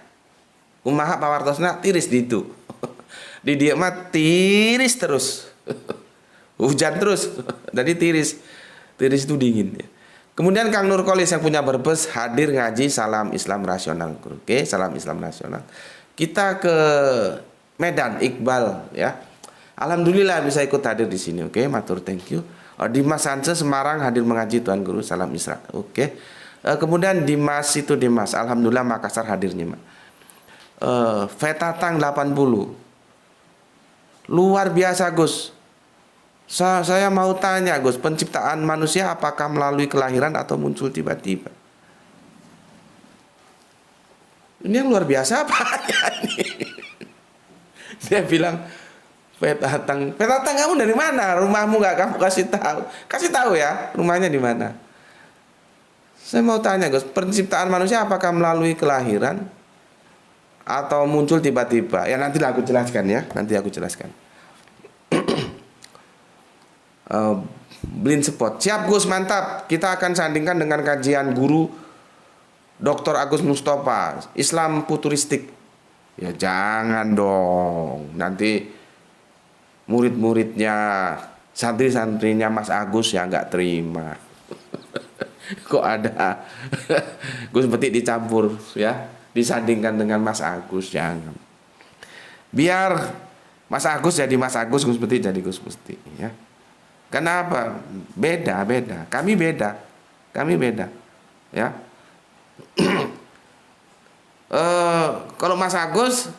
Kumaha pawartosna tiris di itu. Di dia mah tiris terus. Hujan terus. Jadi tiris. Tiris itu dingin ya. Kemudian Kang Nurkolis yang punya Brebes hadir ngaji, salam Islam rasional. Oke, salam Islam rasional. Kita ke Medan, Iqbal ya. Alhamdulillah bisa ikut hadir di sini. Oke, matur thank you. Dimas Sanse Semarang hadir mengaji Tuan Guru, salam Isra. Oke. Kemudian Dimas, alhamdulillah Makassar hadirnya, Mak. Fetatang 80. Luar biasa Gus. Saya mau tanya Gus, penciptaan manusia apakah melalui kelahiran atau muncul tiba-tiba? Ini yang luar biasa apa? Dia bilang, Fetatang kamu dari mana? Rumahmu nggak kamu kasih tahu? Kasih tahu ya, rumahnya di mana? Saya mau tanya Gus, penciptaan manusia apakah melalui kelahiran atau muncul tiba-tiba? Ya nanti aku jelaskan ya, nanti aku jelaskan. Blind spot. Siap Gus, mantap. Kita akan sandingkan dengan kajian guru Dr. Agus Mustafa, Islam futuristik. Ya jangan dong. Nanti murid-muridnya, santri-santrinya Mas Agus ya nggak terima. Kok ada Gus Peti dicampur ya, disandingkan dengan Mas Agus, jangan. Biar Mas Agus jadi Mas Agus, Gus Peti jadi Gus Peti ya. Kenapa? Beda. Kami beda ya. Kalau Mas Agus,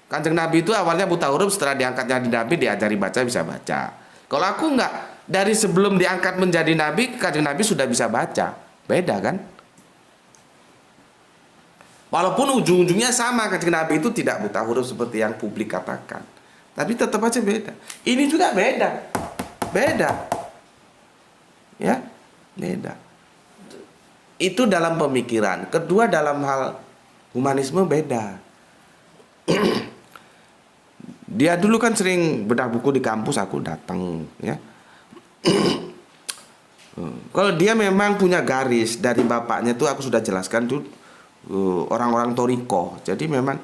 Kanjeng Nabi itu awalnya buta huruf, setelah diangkat jadi Nabi diajari baca, bisa baca. Kalau aku enggak, dari sebelum diangkat menjadi Nabi, Kanjeng Nabi sudah bisa baca. Beda kan? Walaupun ujung-ujungnya sama, Kanjeng Nabi itu tidak buta huruf seperti yang publik katakan, tapi tetap aja beda. Ini juga beda ya, beda. Itu dalam pemikiran. Kedua, dalam hal humanisme beda. Dia dulu kan sering bedah buku di kampus, aku datang ya. Kalau dia memang punya garis dari bapaknya tuh, aku sudah jelaskan tuh, orang-orang Toriko. Jadi memang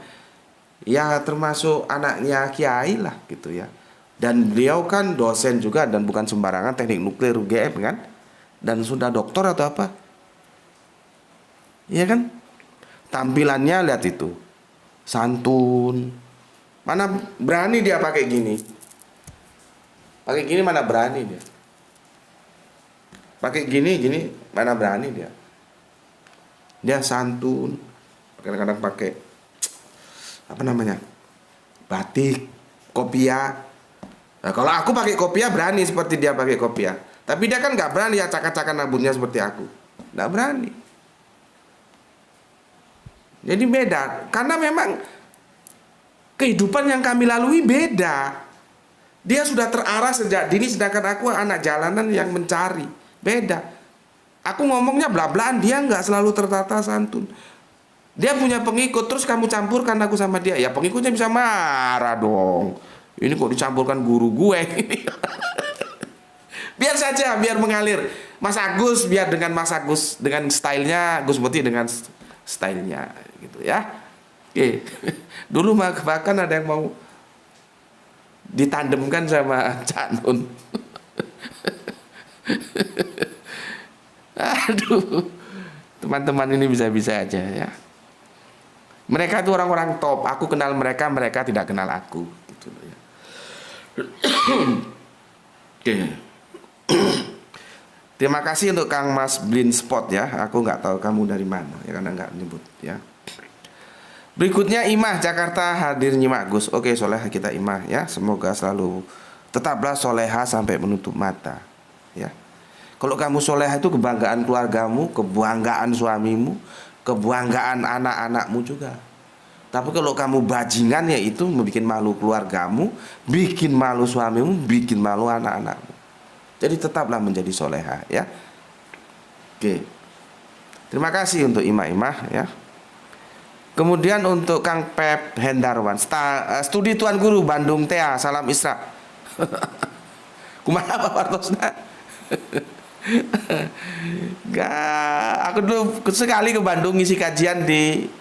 ya termasuk anaknya kiai lah gitu ya. Dan beliau kan dosen juga, dan bukan sembarangan, teknik nuklir UGM kan. Dan sudah doktor atau apa? Iya kan? Tampilannya lihat itu, santun. Mana berani dia pakai gini? Pakai gini mana berani dia? Pakai gini mana berani dia? Dia santun. Kadang-kadang pakai apa namanya? Batik, kopiah. Nah, kalau aku pakai kopiah berani seperti dia pakai kopiah. Tapi dia kan nggak berani acak-acakan rambutnya seperti aku. Nggak berani. Jadi beda, karena memang kehidupan yang kami lalui beda. Dia sudah terarah sejak dini, sedangkan aku anak jalanan yang mencari. Beda. Aku ngomongnya bla-blaan, dia nggak selalu tertata santun. Dia punya pengikut, terus kamu campurkan aku sama dia, ya pengikutnya bisa marah dong. Ini kok dicampurkan guru gue. Biar saja, biar mengalir. Mas Agus biar dengan Mas Agus, dengan stylenya, Gus Peti dengan stylenya gitu ya. Oke. Dulu bahkan ada yang mau ditandemkan sama Cak Nun. Aduh, teman-teman ini bisa-bisa aja ya. Mereka itu orang-orang top. Aku kenal mereka, mereka tidak kenal aku gitu ya. Oke. Terima kasih untuk Kang Mas Blind Spot ya. Aku nggak tahu kamu dari mana ya, karena nggak nyebut ya. Berikutnya Imah Jakarta hadir nyimak Gus. Oke, soleha kita Imah ya. Semoga selalu tetaplah soleha sampai menutup mata ya. Kalau kamu soleha itu kebanggaan keluargamu, kebanggaan suamimu, kebanggaan anak-anakmu juga. Tapi kalau kamu bajingan, ya itu membuat malu keluargamu, bikin malu suamimu, bikin malu anak-anakmu. Jadi tetaplah menjadi soleha ya. Oke. Terima kasih untuk imah-imah ya. Kemudian untuk Kang Pep Hendarwan, studi Tuan Guru Bandung Tea, salam Isra. Kumaha Pak Partosna? Gak, aku dulu sekali ke Bandung ngisi kajian di,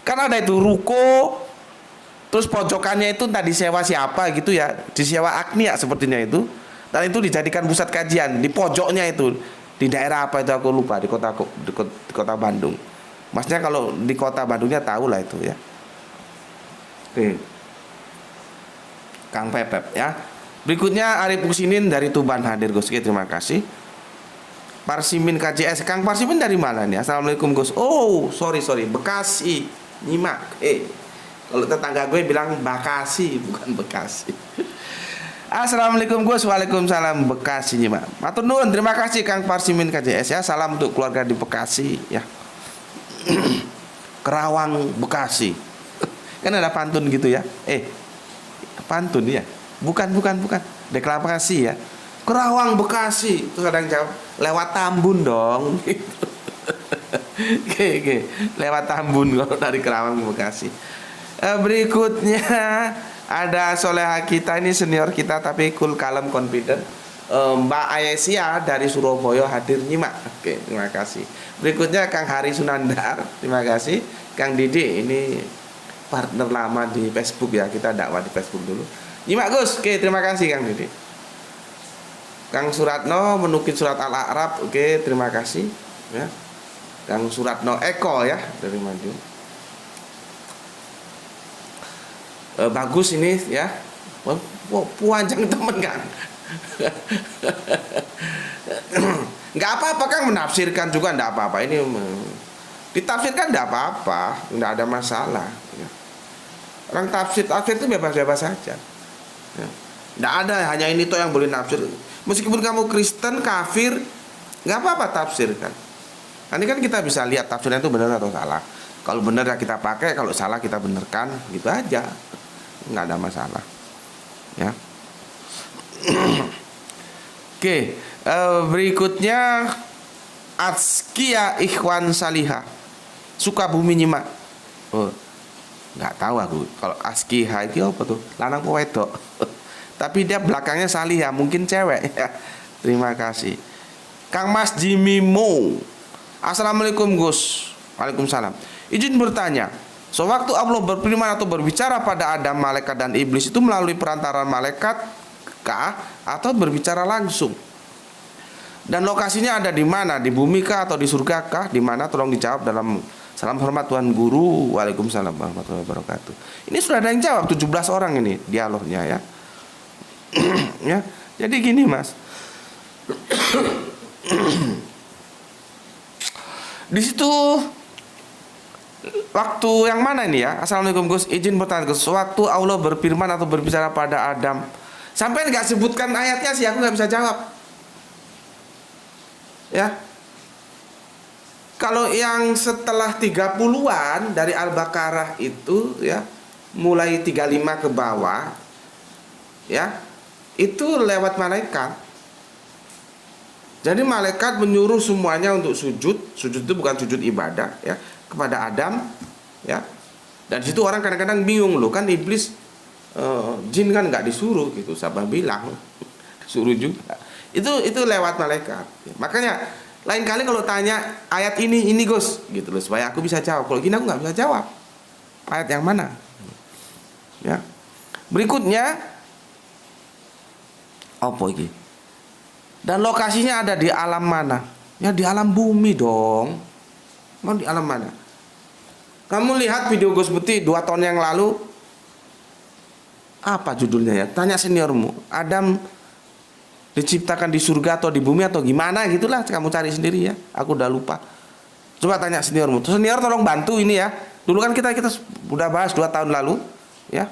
kan ada itu ruko, terus pojokannya itu tadi sewa siapa gitu ya, disewa Agnia sepertinya itu, dan itu dijadikan pusat kajian di pojoknya itu, di daerah apa itu aku lupa, di kota Bandung. Maksudnya kalau di kota Bandungnya tahu lah itu ya. Oke. Kang Pepep ya. Berikutnya Arif Kusinin dari Tuban hadir Gus. Oke, terima kasih. Parsimin KJS. Kang Parsimin dari mana nih? Assalamualaikum Gus. Oh, sorry Bekasi. Nyimak. Kalau tetangga gue bilang Bekasi, bukan Bekasi. Assalamualaikum Gus. Waalaikumsalam Bekasi nyimak. Matur nuwun, terima kasih Kang Parsimin KJS ya. Salam untuk keluarga di Bekasi ya. Kerawang Bekasi. Kan ada pantun gitu ya. Pantun ya. Bukan. Deklarasi ya. Kerawang Bekasi. Terus ada yang jawab, lewat Tambun dong. Oke. Lewat Tambun kalau dari Kerawang Bekasi. Berikutnya ada soleha kita, ini senior kita tapi cool, kalem, confident. Mbak Ayesia dari Surabaya hadir nyimak. Oke, terima kasih. Berikutnya Kang Hari Sunandar, terima kasih. Kang Didi, ini partner lama di Facebook ya, kita dakwah di Facebook dulu. Nyimak Gus, oke terima kasih Kang Didi. Kang Suratno menukil surat Al-A'raf, oke terima kasih ya. Kang Suratno Eko ya dari Madiun. Bagus ini ya. Panjang temen Kang. Nggak apa-apa Kang menafsirkan juga nggak apa-apa. Ini ditafsirkan nggak apa-apa, nggak ada masalah. Ya. Orang tafsir itu bebas-bebas saja. Ya. Nggak ada hanya ini tuh yang boleh nafsir. Meskipun kamu Kristen kafir, nggak apa-apa tafsirkan. Nanti kan kita bisa lihat tafsirnya itu benar atau salah. Kalau benar ya kita pakai, kalau salah kita benarkan, gitu aja. Nggak ada masalah. Ya. Oke, berikutnya Atskia Ikhwan Saliha, Sukabumi nyimak. Oh, nggak tahu aku. Kalau Askiha itu apa tuh? Lanang apa wedok? Tapi dia belakangnya Saliha, mungkin cewek. Terima kasih. Kang Mas Jimmy Mo. Assalamualaikum Gus. Waalaikumsalam. Izin bertanya. Sewaktu Allah berfirman atau berbicara pada Adam, malaikat dan iblis itu melalui perantaraan malaikat kah atau berbicara langsung? Dan lokasinya ada di mana? Di bumi kah atau di surga kah? Di mana? Tolong dijawab dalam salam hormat Tuan Guru. Waalaikumsalam warahmatullahi wabarakatuh. Ini sudah ada yang jawab 17 orang ini dialognya ya. Ya. Jadi gini Mas. Di situ waktu yang mana ini ya? Assalamualaikum Gus. Izin bertanya Gus. Waktu Allah berfirman atau berbicara pada Adam, sampai nggak sebutkan ayatnya sih, aku nggak bisa jawab. Ya. Kalau yang setelah 30-an dari Al-Baqarah itu ya, mulai 35 ke bawah ya, itu lewat malaikat. Jadi malaikat menyuruh semuanya untuk sujud. Sujud itu bukan sujud ibadah ya, kepada Adam ya. Dan situ orang kadang-kadang bingung loh, kan iblis jin kan nggak disuruh gitu, siapa bilang disuruh juga. Itu lewat malaikat. Makanya lain kali kalau tanya ayat ini Gus gitu loh, supaya aku bisa jawab. Kalau gini aku nggak bisa jawab. Ayat yang mana? Ya. Berikutnya apa ini? Dan lokasinya ada di alam mana? Ya di alam bumi dong. Mau di alam mana? Kamu lihat video Gus Putih 2 tahun yang lalu, apa judulnya ya? Tanya seniormu. Adam diciptakan di surga atau di bumi atau gimana gitulah, kamu cari sendiri ya. Aku udah lupa. Coba tanya seniormu. Senior tolong bantu ini ya. Dulu kan kita udah bahas 2 tahun lalu ya.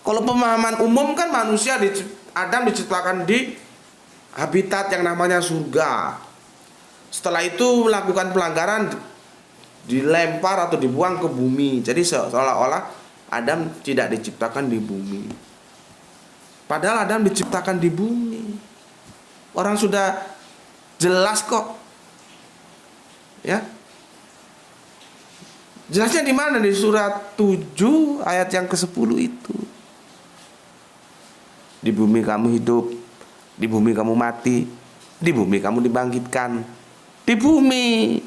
Kalau pemahaman umum kan manusia Adam diciptakan di habitat yang namanya surga. Setelah itu melakukan pelanggaran, dilempar atau dibuang ke bumi. Jadi seolah-olah Adam tidak diciptakan di bumi. Padahal Adam diciptakan di bumi. Orang sudah jelas kok. Ya. Jelasnya di mana? Di surat 7 ayat yang ke-10 itu. Di bumi kamu hidup, di bumi kamu mati, di bumi kamu dibangkitkan. Di bumi.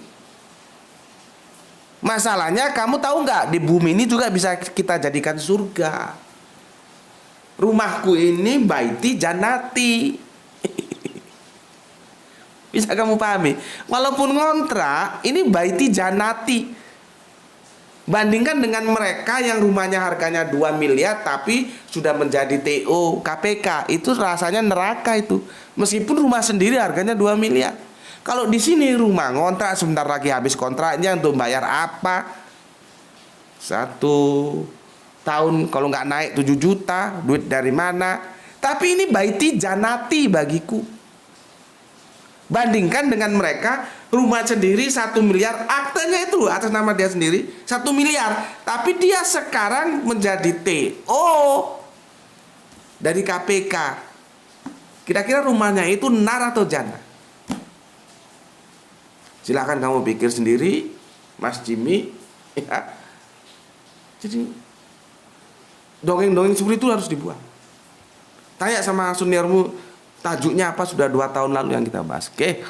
Masalahnya kamu tahu nggak, di bumi ini juga bisa kita jadikan surga. Rumahku ini baiti janati. Bisa kamu pahami? Walaupun ngontrak, ini baiti janati. Bandingkan dengan mereka yang rumahnya harganya 2 miliar tapi sudah menjadi TO KPK, itu rasanya neraka itu. Meskipun rumah sendiri harganya 2 miliar. Kalau di sini rumah ngontrak, sebentar lagi habis kontraknya, untuk bayar apa? 1 tahun kalau nggak naik 7 juta, duit dari mana? Tapi ini baiti janati bagiku. Bandingkan dengan mereka rumah sendiri 1 miliar, aktenya itu atas nama dia sendiri 1 miliar, tapi dia sekarang menjadi TO dari KPK. Kira-kira rumahnya itu nar atau jannah? Silahkan kamu pikir sendiri, Mas Jimmy ya. Jadi dongeng-dongeng seperti itu harus dibuang. Tanya sama seniormu, Tajuknya apa sudah 2 tahun lalu yang kita bahas. Oke.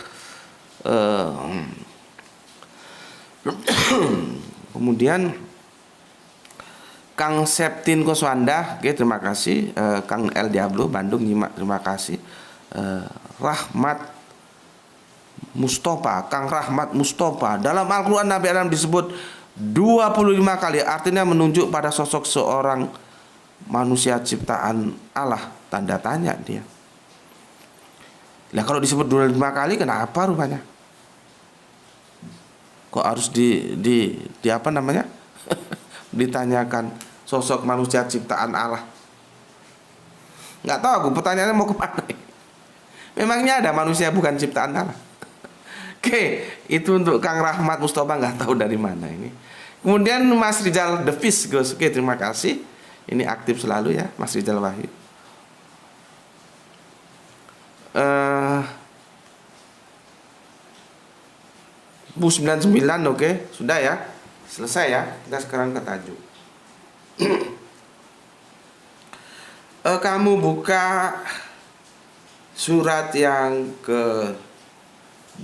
Kemudian Kang Septin Koswanda, oke, terima kasih. Kang El Diablo Bandung nyimak, terima kasih. Rahmat Mustafa, Kang Rahmat Mustafa, dalam Al-Quran Nabi Adam disebut 25 kali, artinya menunjuk pada sosok seorang manusia ciptaan Allah, tanda tanya dia. Lah kalau disebut 25 kali kenapa rupanya? Kok harus di apa namanya? Ditanyakan sosok manusia ciptaan Allah. Nggak tahu aku pertanyaannya mau kemana. Memangnya ada manusia bukan ciptaan Allah? Oke, itu untuk Kang Rahmat Mustafa, nggak tahu dari mana ini. Kemudian Mas Rizal The Fish, Gus. Oke, terima kasih. Ini aktif selalu ya, Mas Rizal Wahid. 99, oke, sudah ya, selesai ya. Kita sekarang ke tajuk. Kamu buka surat yang ke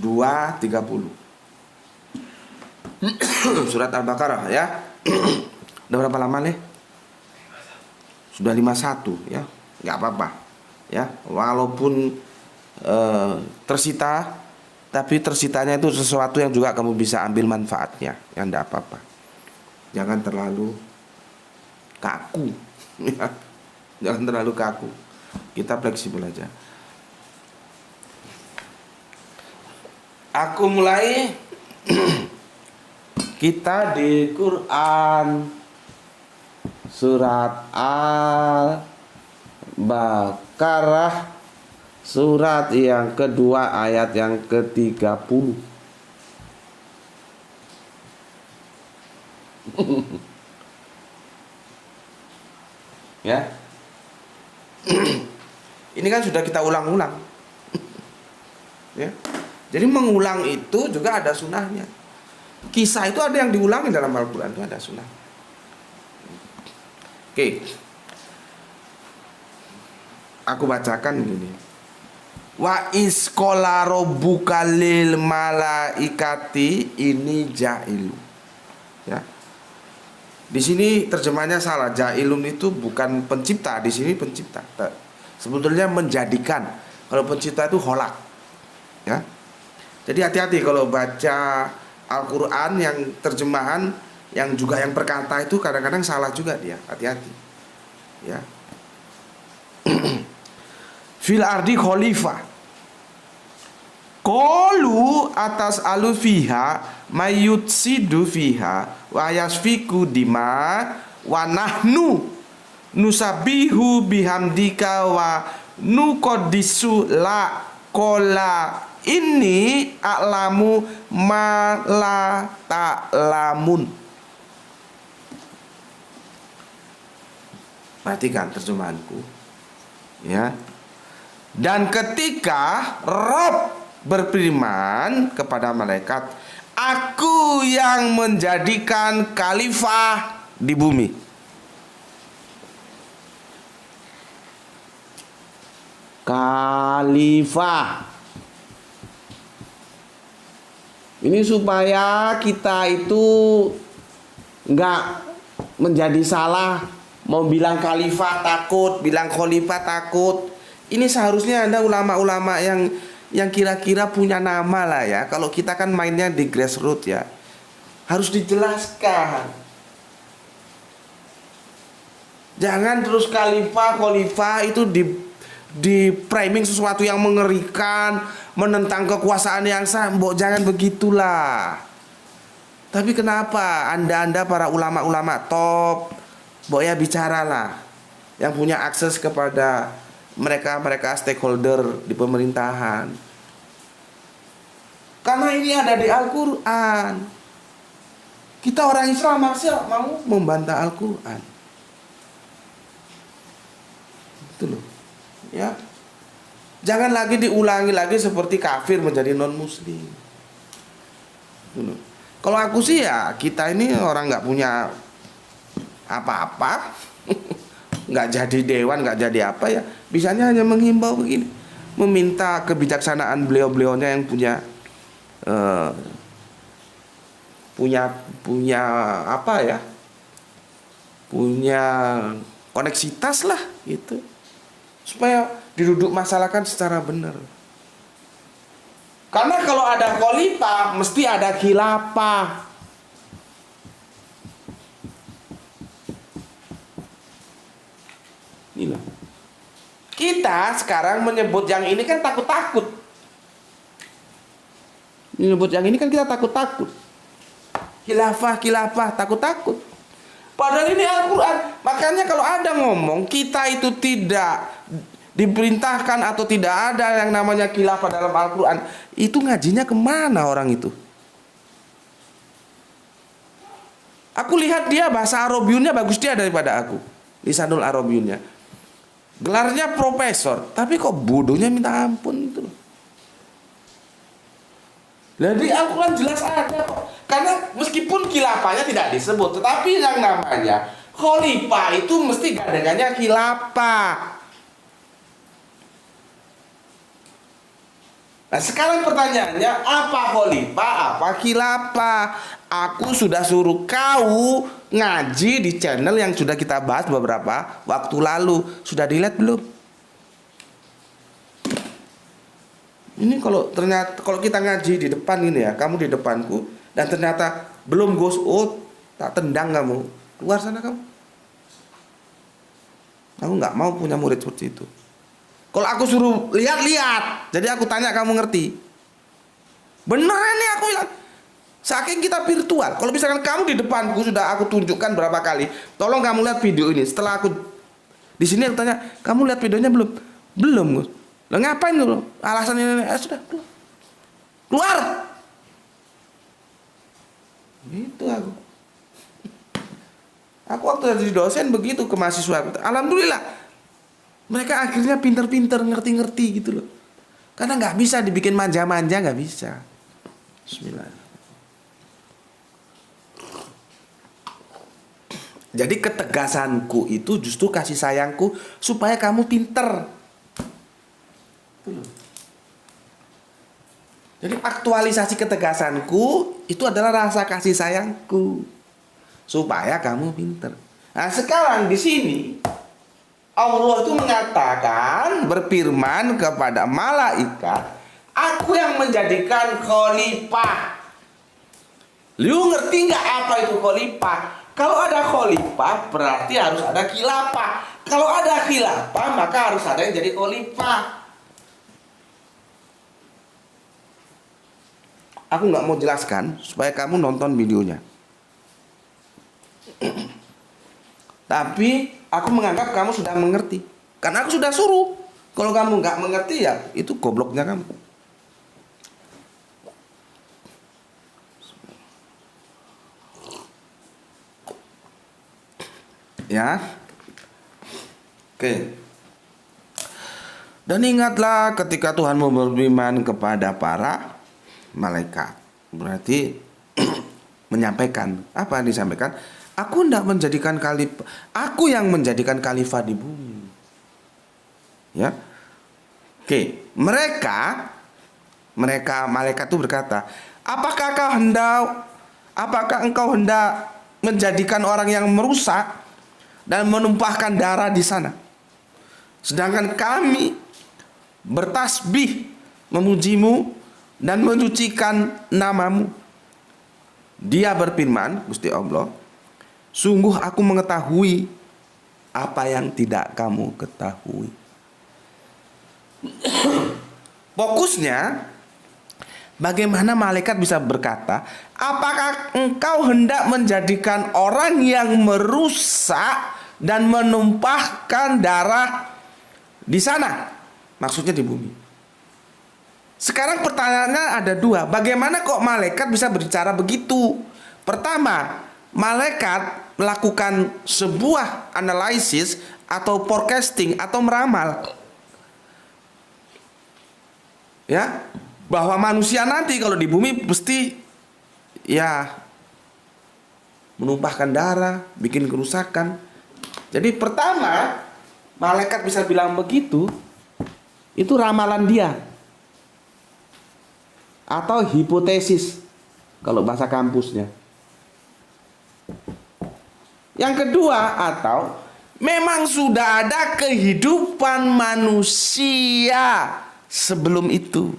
230. Surat Al-Baqarah ya. Udah berapa lama nih? Sudah 51 ya. Nggak apa-apa ya. Walaupun tersita, tapi tersitanya itu sesuatu yang juga kamu bisa ambil manfaatnya. Yang enggak apa-apa. Jangan terlalu kaku ya. Jangan terlalu kaku. Kita fleksibel aja. Aku mulai. Kita di Quran surat Al-Baqarah, surat yang kedua ayat yang ke-30. Ya. Ini kan sudah kita ulang-ulang. Ya. Jadi mengulang itu juga ada sunahnya. Kisah itu ada yang diulangi dalam Al-Quran, itu ada sunnah. Oke. Aku bacakan gini. Wa isqala rabbuka lil malaikati ini jailu. Ya. Di sini terjemahnya salah. Jailun itu bukan pencipta, di sini pencipta. Sebetulnya menjadikan. Kalau pencipta itu kholak. Ya. Jadi hati-hati kalau baca Al-Quran yang terjemahan yang juga yang perkata itu kadang-kadang salah juga dia. Hati-hati. Ya. Fil ardi khalifah. Qalu atas alu fiha mayutsidu fiha wa yasfiku dima wa nahnu nusabihu bihamdika wa nuqaddisu la qala ini a'lamu ma la ta'lamun. Perhatikan terjemahanku. Ya. Dan ketika Rob berfirman kepada malaikat, aku yang menjadikan khalifah di bumi. Khalifah. Ini supaya kita itu enggak menjadi salah. Mau bilang khalifah takut, bilang khalifah takut. Ini seharusnya ada ulama-ulama yang kira-kira punya nama lah ya. Kalau kita kan mainnya di grassroots ya, harus dijelaskan. Jangan terus khalifah itu di framing sesuatu yang mengerikan, menentang kekuasaan yang sah. Mbok jangan begitulah. Tapi kenapa anda para ulama-ulama top, mbok ya bicaralah, yang punya akses kepada mereka stakeholder di pemerintahan. Karena ini ada di Al-Quran. Kita orang Islam masih mau membantah Al-Quran. Itu loh. Ya. Jangan lagi diulangi lagi seperti kafir menjadi non muslim. Itu loh. Kalau aku sih ya, kita ini orang nggak punya apa-apa, nggak jadi dewan, nggak jadi apa ya. Bisanya hanya menghimbau begini. meminta kebijaksanaan beliau-beliaunya yang eh, punya apa ya? Punya koneksitas lah gitu. Supaya diduduk masalahkan secara benar. Karena kalau ada khalifah mesti ada khilafah. Inilah. Kita sekarang menyebut yang ini kan takut-takut. Menyebut yang ini kan kita takut-takut. Khilafah, takut-takut. Padahal ini Al-Quran. Makanya kalau ada ngomong kita itu tidak diperintahkan atau tidak ada yang namanya khilafah dalam Al-Quran, itu ngajinya kemana orang itu? Aku lihat dia bahasa Arabiunnya bagus dia daripada aku. Lisanul Arabiunnya. Gelarnya profesor, tapi kok bodohnya minta ampun itu. Jadi Al-Quran jelas ada kok. Karena meskipun khilafahnya tidak disebut, tetapi yang namanya khalifah itu mesti gandengannya khilafah. Nah sekarang pertanyaannya, apa khalifah, apa khilafah? Aku sudah suruh kau ngaji di channel yang sudah kita bahas beberapa waktu lalu. Sudah dilihat belum? Ini kalau kita ngaji di depan ini ya, kamu di depanku dan ternyata belum goes out, tak tendang kamu. Keluar sana kamu. Aku nggak mau punya murid seperti itu. Kalau aku suruh lihat, jadi aku tanya kamu ngerti. Beneran nih aku bilang. Saking kita virtual. Kalau misalkan kamu di depanku sudah aku tunjukkan berapa kali, tolong kamu lihat video ini. Setelah aku di sini aku tanya, kamu lihat videonya belum? Belum, Gus. Lah ngapain lu? Alasan ini sudah keluar. Gitu aku. Aku waktu jadi dosen begitu ke mahasiswa. Alhamdulillah. Mereka akhirnya pinter-pinter, ngerti-ngerti gitu loh. Karena nggak bisa dibikin manja-manja, nggak bisa. Bismillah. Jadi ketegasanku itu justru kasih sayangku supaya kamu pinter. Jadi aktualisasi ketegasanku itu adalah rasa kasih sayangku supaya kamu pinter. Nah sekarang di sini Allah itu mengatakan, berfirman kepada malaikat, aku yang menjadikan khalifah. Lu ngerti nggak apa itu khalifah? Kalau ada khalifah berarti harus ada khilafah. Kalau ada khilafah maka harus ada yang jadi khalifah. Aku nggak mau jelaskan supaya kamu nonton videonya. Tapi aku menganggap kamu sudah mengerti. Karena aku sudah suruh. Kalau kamu nggak mengerti ya itu gobloknya kamu. Ya. Oke. Dan ingatlah ketika Tuhanmu berfirman kepada para malaikat. Berarti menyampaikan. Apa yang disampaikan? Aku tidak menjadikan khalifah. Aku yang menjadikan khalifah di bumi. Ya. Oke. Mereka malaikat itu berkata, apakah engkau hendak menjadikan orang yang merusak dan menumpahkan darah di sana, sedangkan kami bertasbih memujimu dan menyucikan namamu? Dia berfirman, Gusti Allah, sungguh aku mengetahui apa yang tidak kamu ketahui. Fokusnya bagaimana malaikat bisa berkata, apakah engkau hendak menjadikan orang yang merusak dan menumpahkan darah di sana? Maksudnya di bumi. Sekarang pertanyaannya ada dua. Bagaimana kok malaikat bisa berbicara begitu? Pertama, malaikat melakukan sebuah analisis atau forecasting atau meramal. Ya, bahwa manusia nanti kalau di bumi pasti ya menumpahkan darah, bikin kerusakan. Jadi pertama malaikat bisa bilang begitu Itu ramalan dia. Atau hipotesis kalau bahasa kampusnya. Yang kedua, atau memang sudah ada kehidupan manusia sebelum itu.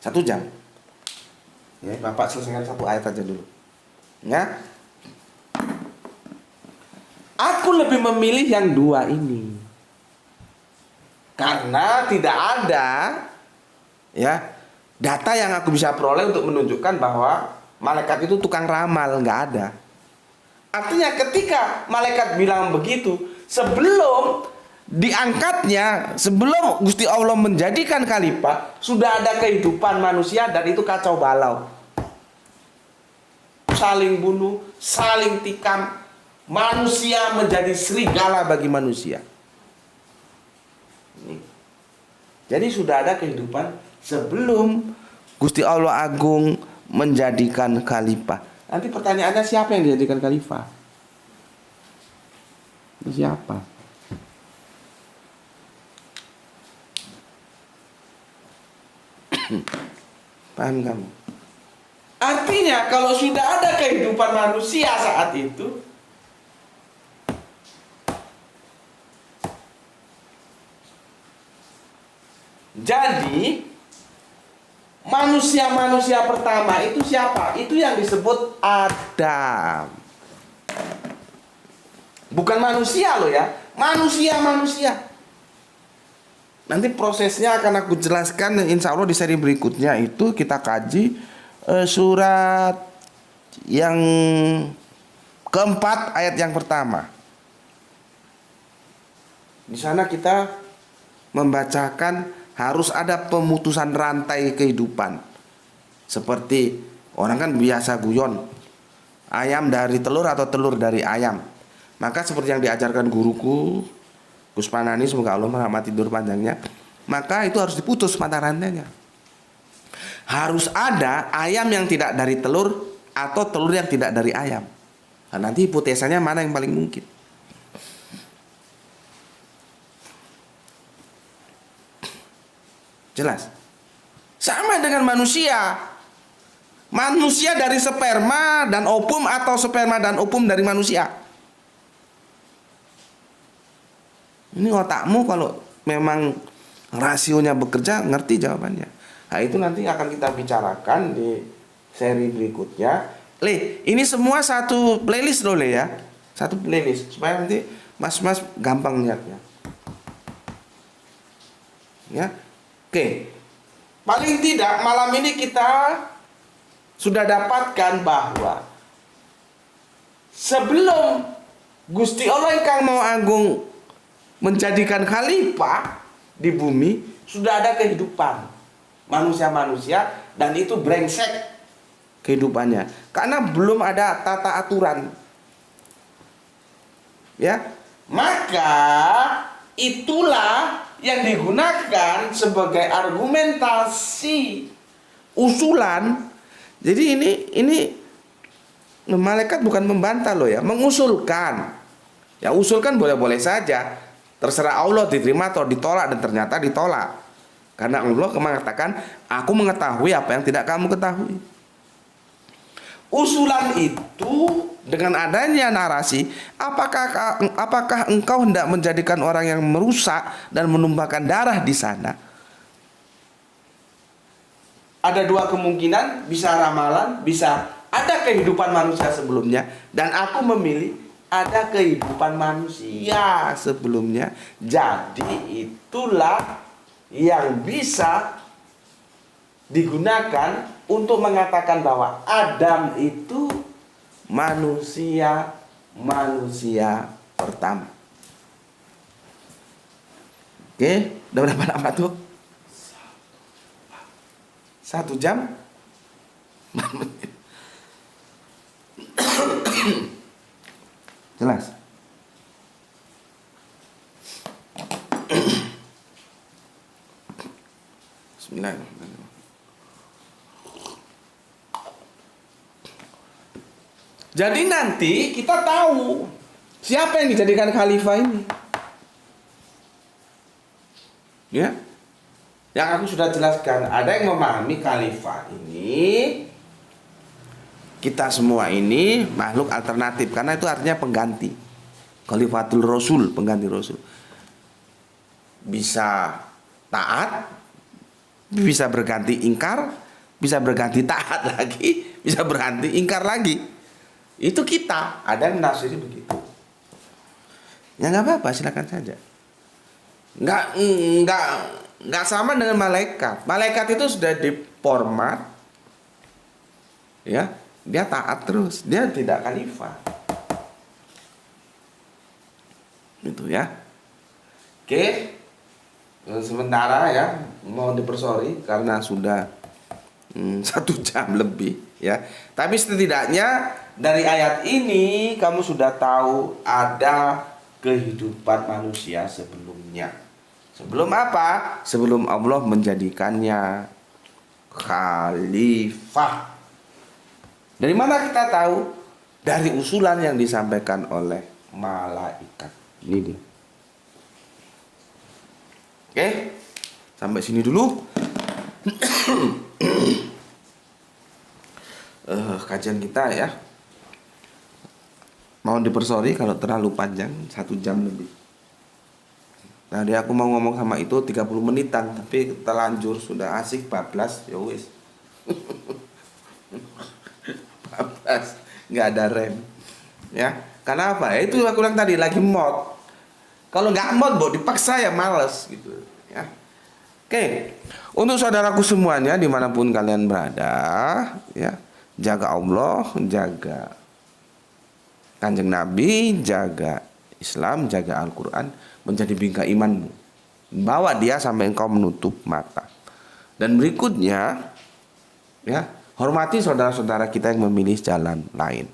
Satu jam. Ya, Bapak selesaikan satu ayat aja dulu. Ya. Aku lebih memilih yang dua ini. Karena tidak ada ya data yang aku bisa peroleh untuk menunjukkan bahwa malaikat itu tukang ramal, nggak ada. Artinya ketika malaikat bilang begitu, sebelum diangkatnya, sebelum Gusti Allah menjadikan khalifah, sudah ada kehidupan manusia dan itu kacau balau. Saling bunuh, saling tikam, manusia menjadi serigala bagi manusia. Jadi sudah ada kehidupan sebelum Gusti Allah Agung menjadikan khalifah. Nanti pertanyaannya, siapa yang dijadikan khalifah? Siapa? Paham kamu? Artinya kalau sudah ada kehidupan manusia saat itu, jadi manusia-manusia pertama itu siapa? Itu yang disebut Adam. Bukan manusia loh ya, manusia-manusia. Nanti prosesnya akan aku jelaskan insya Allah di seri berikutnya. Itu kita kaji surat yang keempat ayat yang pertama. Di sana kita membacakan harus ada pemutusan rantai kehidupan. Seperti orang kan biasa guyon, ayam dari telur atau telur dari ayam. Maka seperti yang diajarkan guruku Gus Panani, semoga Allah merahmati tidur panjangnya, maka itu harus diputus mata rantainya. Harus ada ayam yang tidak dari telur atau telur yang tidak dari ayam. Nah, nanti hipotesanya mana yang paling mungkin. Jelas? Sama dengan manusia. Manusia dari sperma dan ovum atau sperma dan ovum dari manusia. Ini otakmu kalau memang rasionya bekerja, ngerti jawabannya. Nah, itu nanti akan kita bicarakan di seri berikutnya. Ini semua satu playlist loh ya. Satu playlist supaya nanti mas-mas gampang lihatnya. Ya. Oke. Paling tidak malam ini kita sudah dapatkan bahwa sebelum Gusti Allah yang mau agung menjadikan khalifah di bumi, sudah ada kehidupan manusia-manusia, dan itu brengsek kehidupannya karena belum ada tata aturan. Ya, maka itulah yang digunakan sebagai argumentasi usulan. Jadi ini malaikat bukan membantah loh ya, mengusulkan. Ya, usulkan boleh-boleh saja. Terserah Allah diterima atau ditolak, dan ternyata ditolak. Karena Allah mengatakan, aku mengetahui apa yang tidak kamu ketahui. Usulan itu dengan adanya narasi, apakah engkau hendak menjadikan orang yang merusak dan menumpahkan darah di sana? Ada dua kemungkinan, bisa ramalan, bisa ada kehidupan manusia sebelumnya, dan aku memilih ada kehidupan manusia sebelumnya. Jadi itulah yang bisa digunakan untuk mengatakan bahwa Adam itu manusia pertama. Oke, udah berapa lama tuh? 1 jam 4 menit. Jelas? Bismillahirrahmanirrahim. Jadi nanti kita tahu siapa yang dijadikan khalifah ini. Ya. Yang aku sudah jelaskan, ada yang memahami khalifah ini kita semua ini makhluk alternatif, karena itu artinya pengganti. Khalifatul Rasul, pengganti Rasul. Bisa taat, bisa berganti ingkar, bisa berganti taat lagi, bisa berganti ingkar lagi. Itu kita, ada yang menafsiri begitu. Ya nggak apa-apa, silakan saja. Nggak sama dengan malaikat. Malaikat itu sudah diformat, ya, dia taat terus, dia tidak khalifah. Itu ya. Oke. Sementara ya, mohon dipersori karena sudah 1 jam lebih ya. Tapi setidaknya dari ayat ini kamu sudah tahu ada kehidupan manusia sebelumnya. Sebelum apa? Sebelum Allah menjadikannya khalifah. Dari mana kita tahu? Dari usulan yang disampaikan oleh malaikat. Ini dia. Oke, sampai sini dulu. Kajian kita ya. Mohon dipersori kalau terlalu panjang, 1 jam lebih. Tadi aku mau ngomong sama itu 30 menitan, tapi terlanjur sudah asik bablas, ya wis. Bablas, nggak ada rem. Ya, karena apa? Itu aku bilang tadi lagi mod. Kalau nggak mod, dipaksa ya males gitu. Ya. Oke, untuk saudaraku semuanya dimanapun kalian berada, ya, jaga Allah, jaga Kanjeng Nabi, jaga Islam, jaga Al-Quran, menjadi bingkai imanmu. Bawa dia sampai engkau menutup mata. Dan berikutnya, ya, hormati saudara-saudara kita yang memilih jalan lain.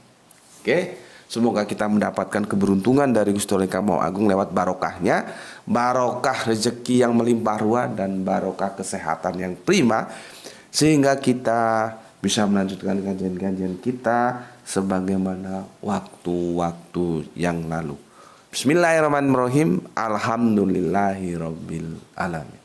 Oke. Semoga kita mendapatkan keberuntungan dari Gusti Allah Ingkang Maha Agung lewat barokahnya, barokah rezeki yang melimpah ruah dan barokah kesehatan yang prima, sehingga kita bisa melanjutkan kajian-kajian kita sebagaimana waktu-waktu yang lalu. Bismillahirrahmanirrahim. Alhamdulillahirabbil alamin.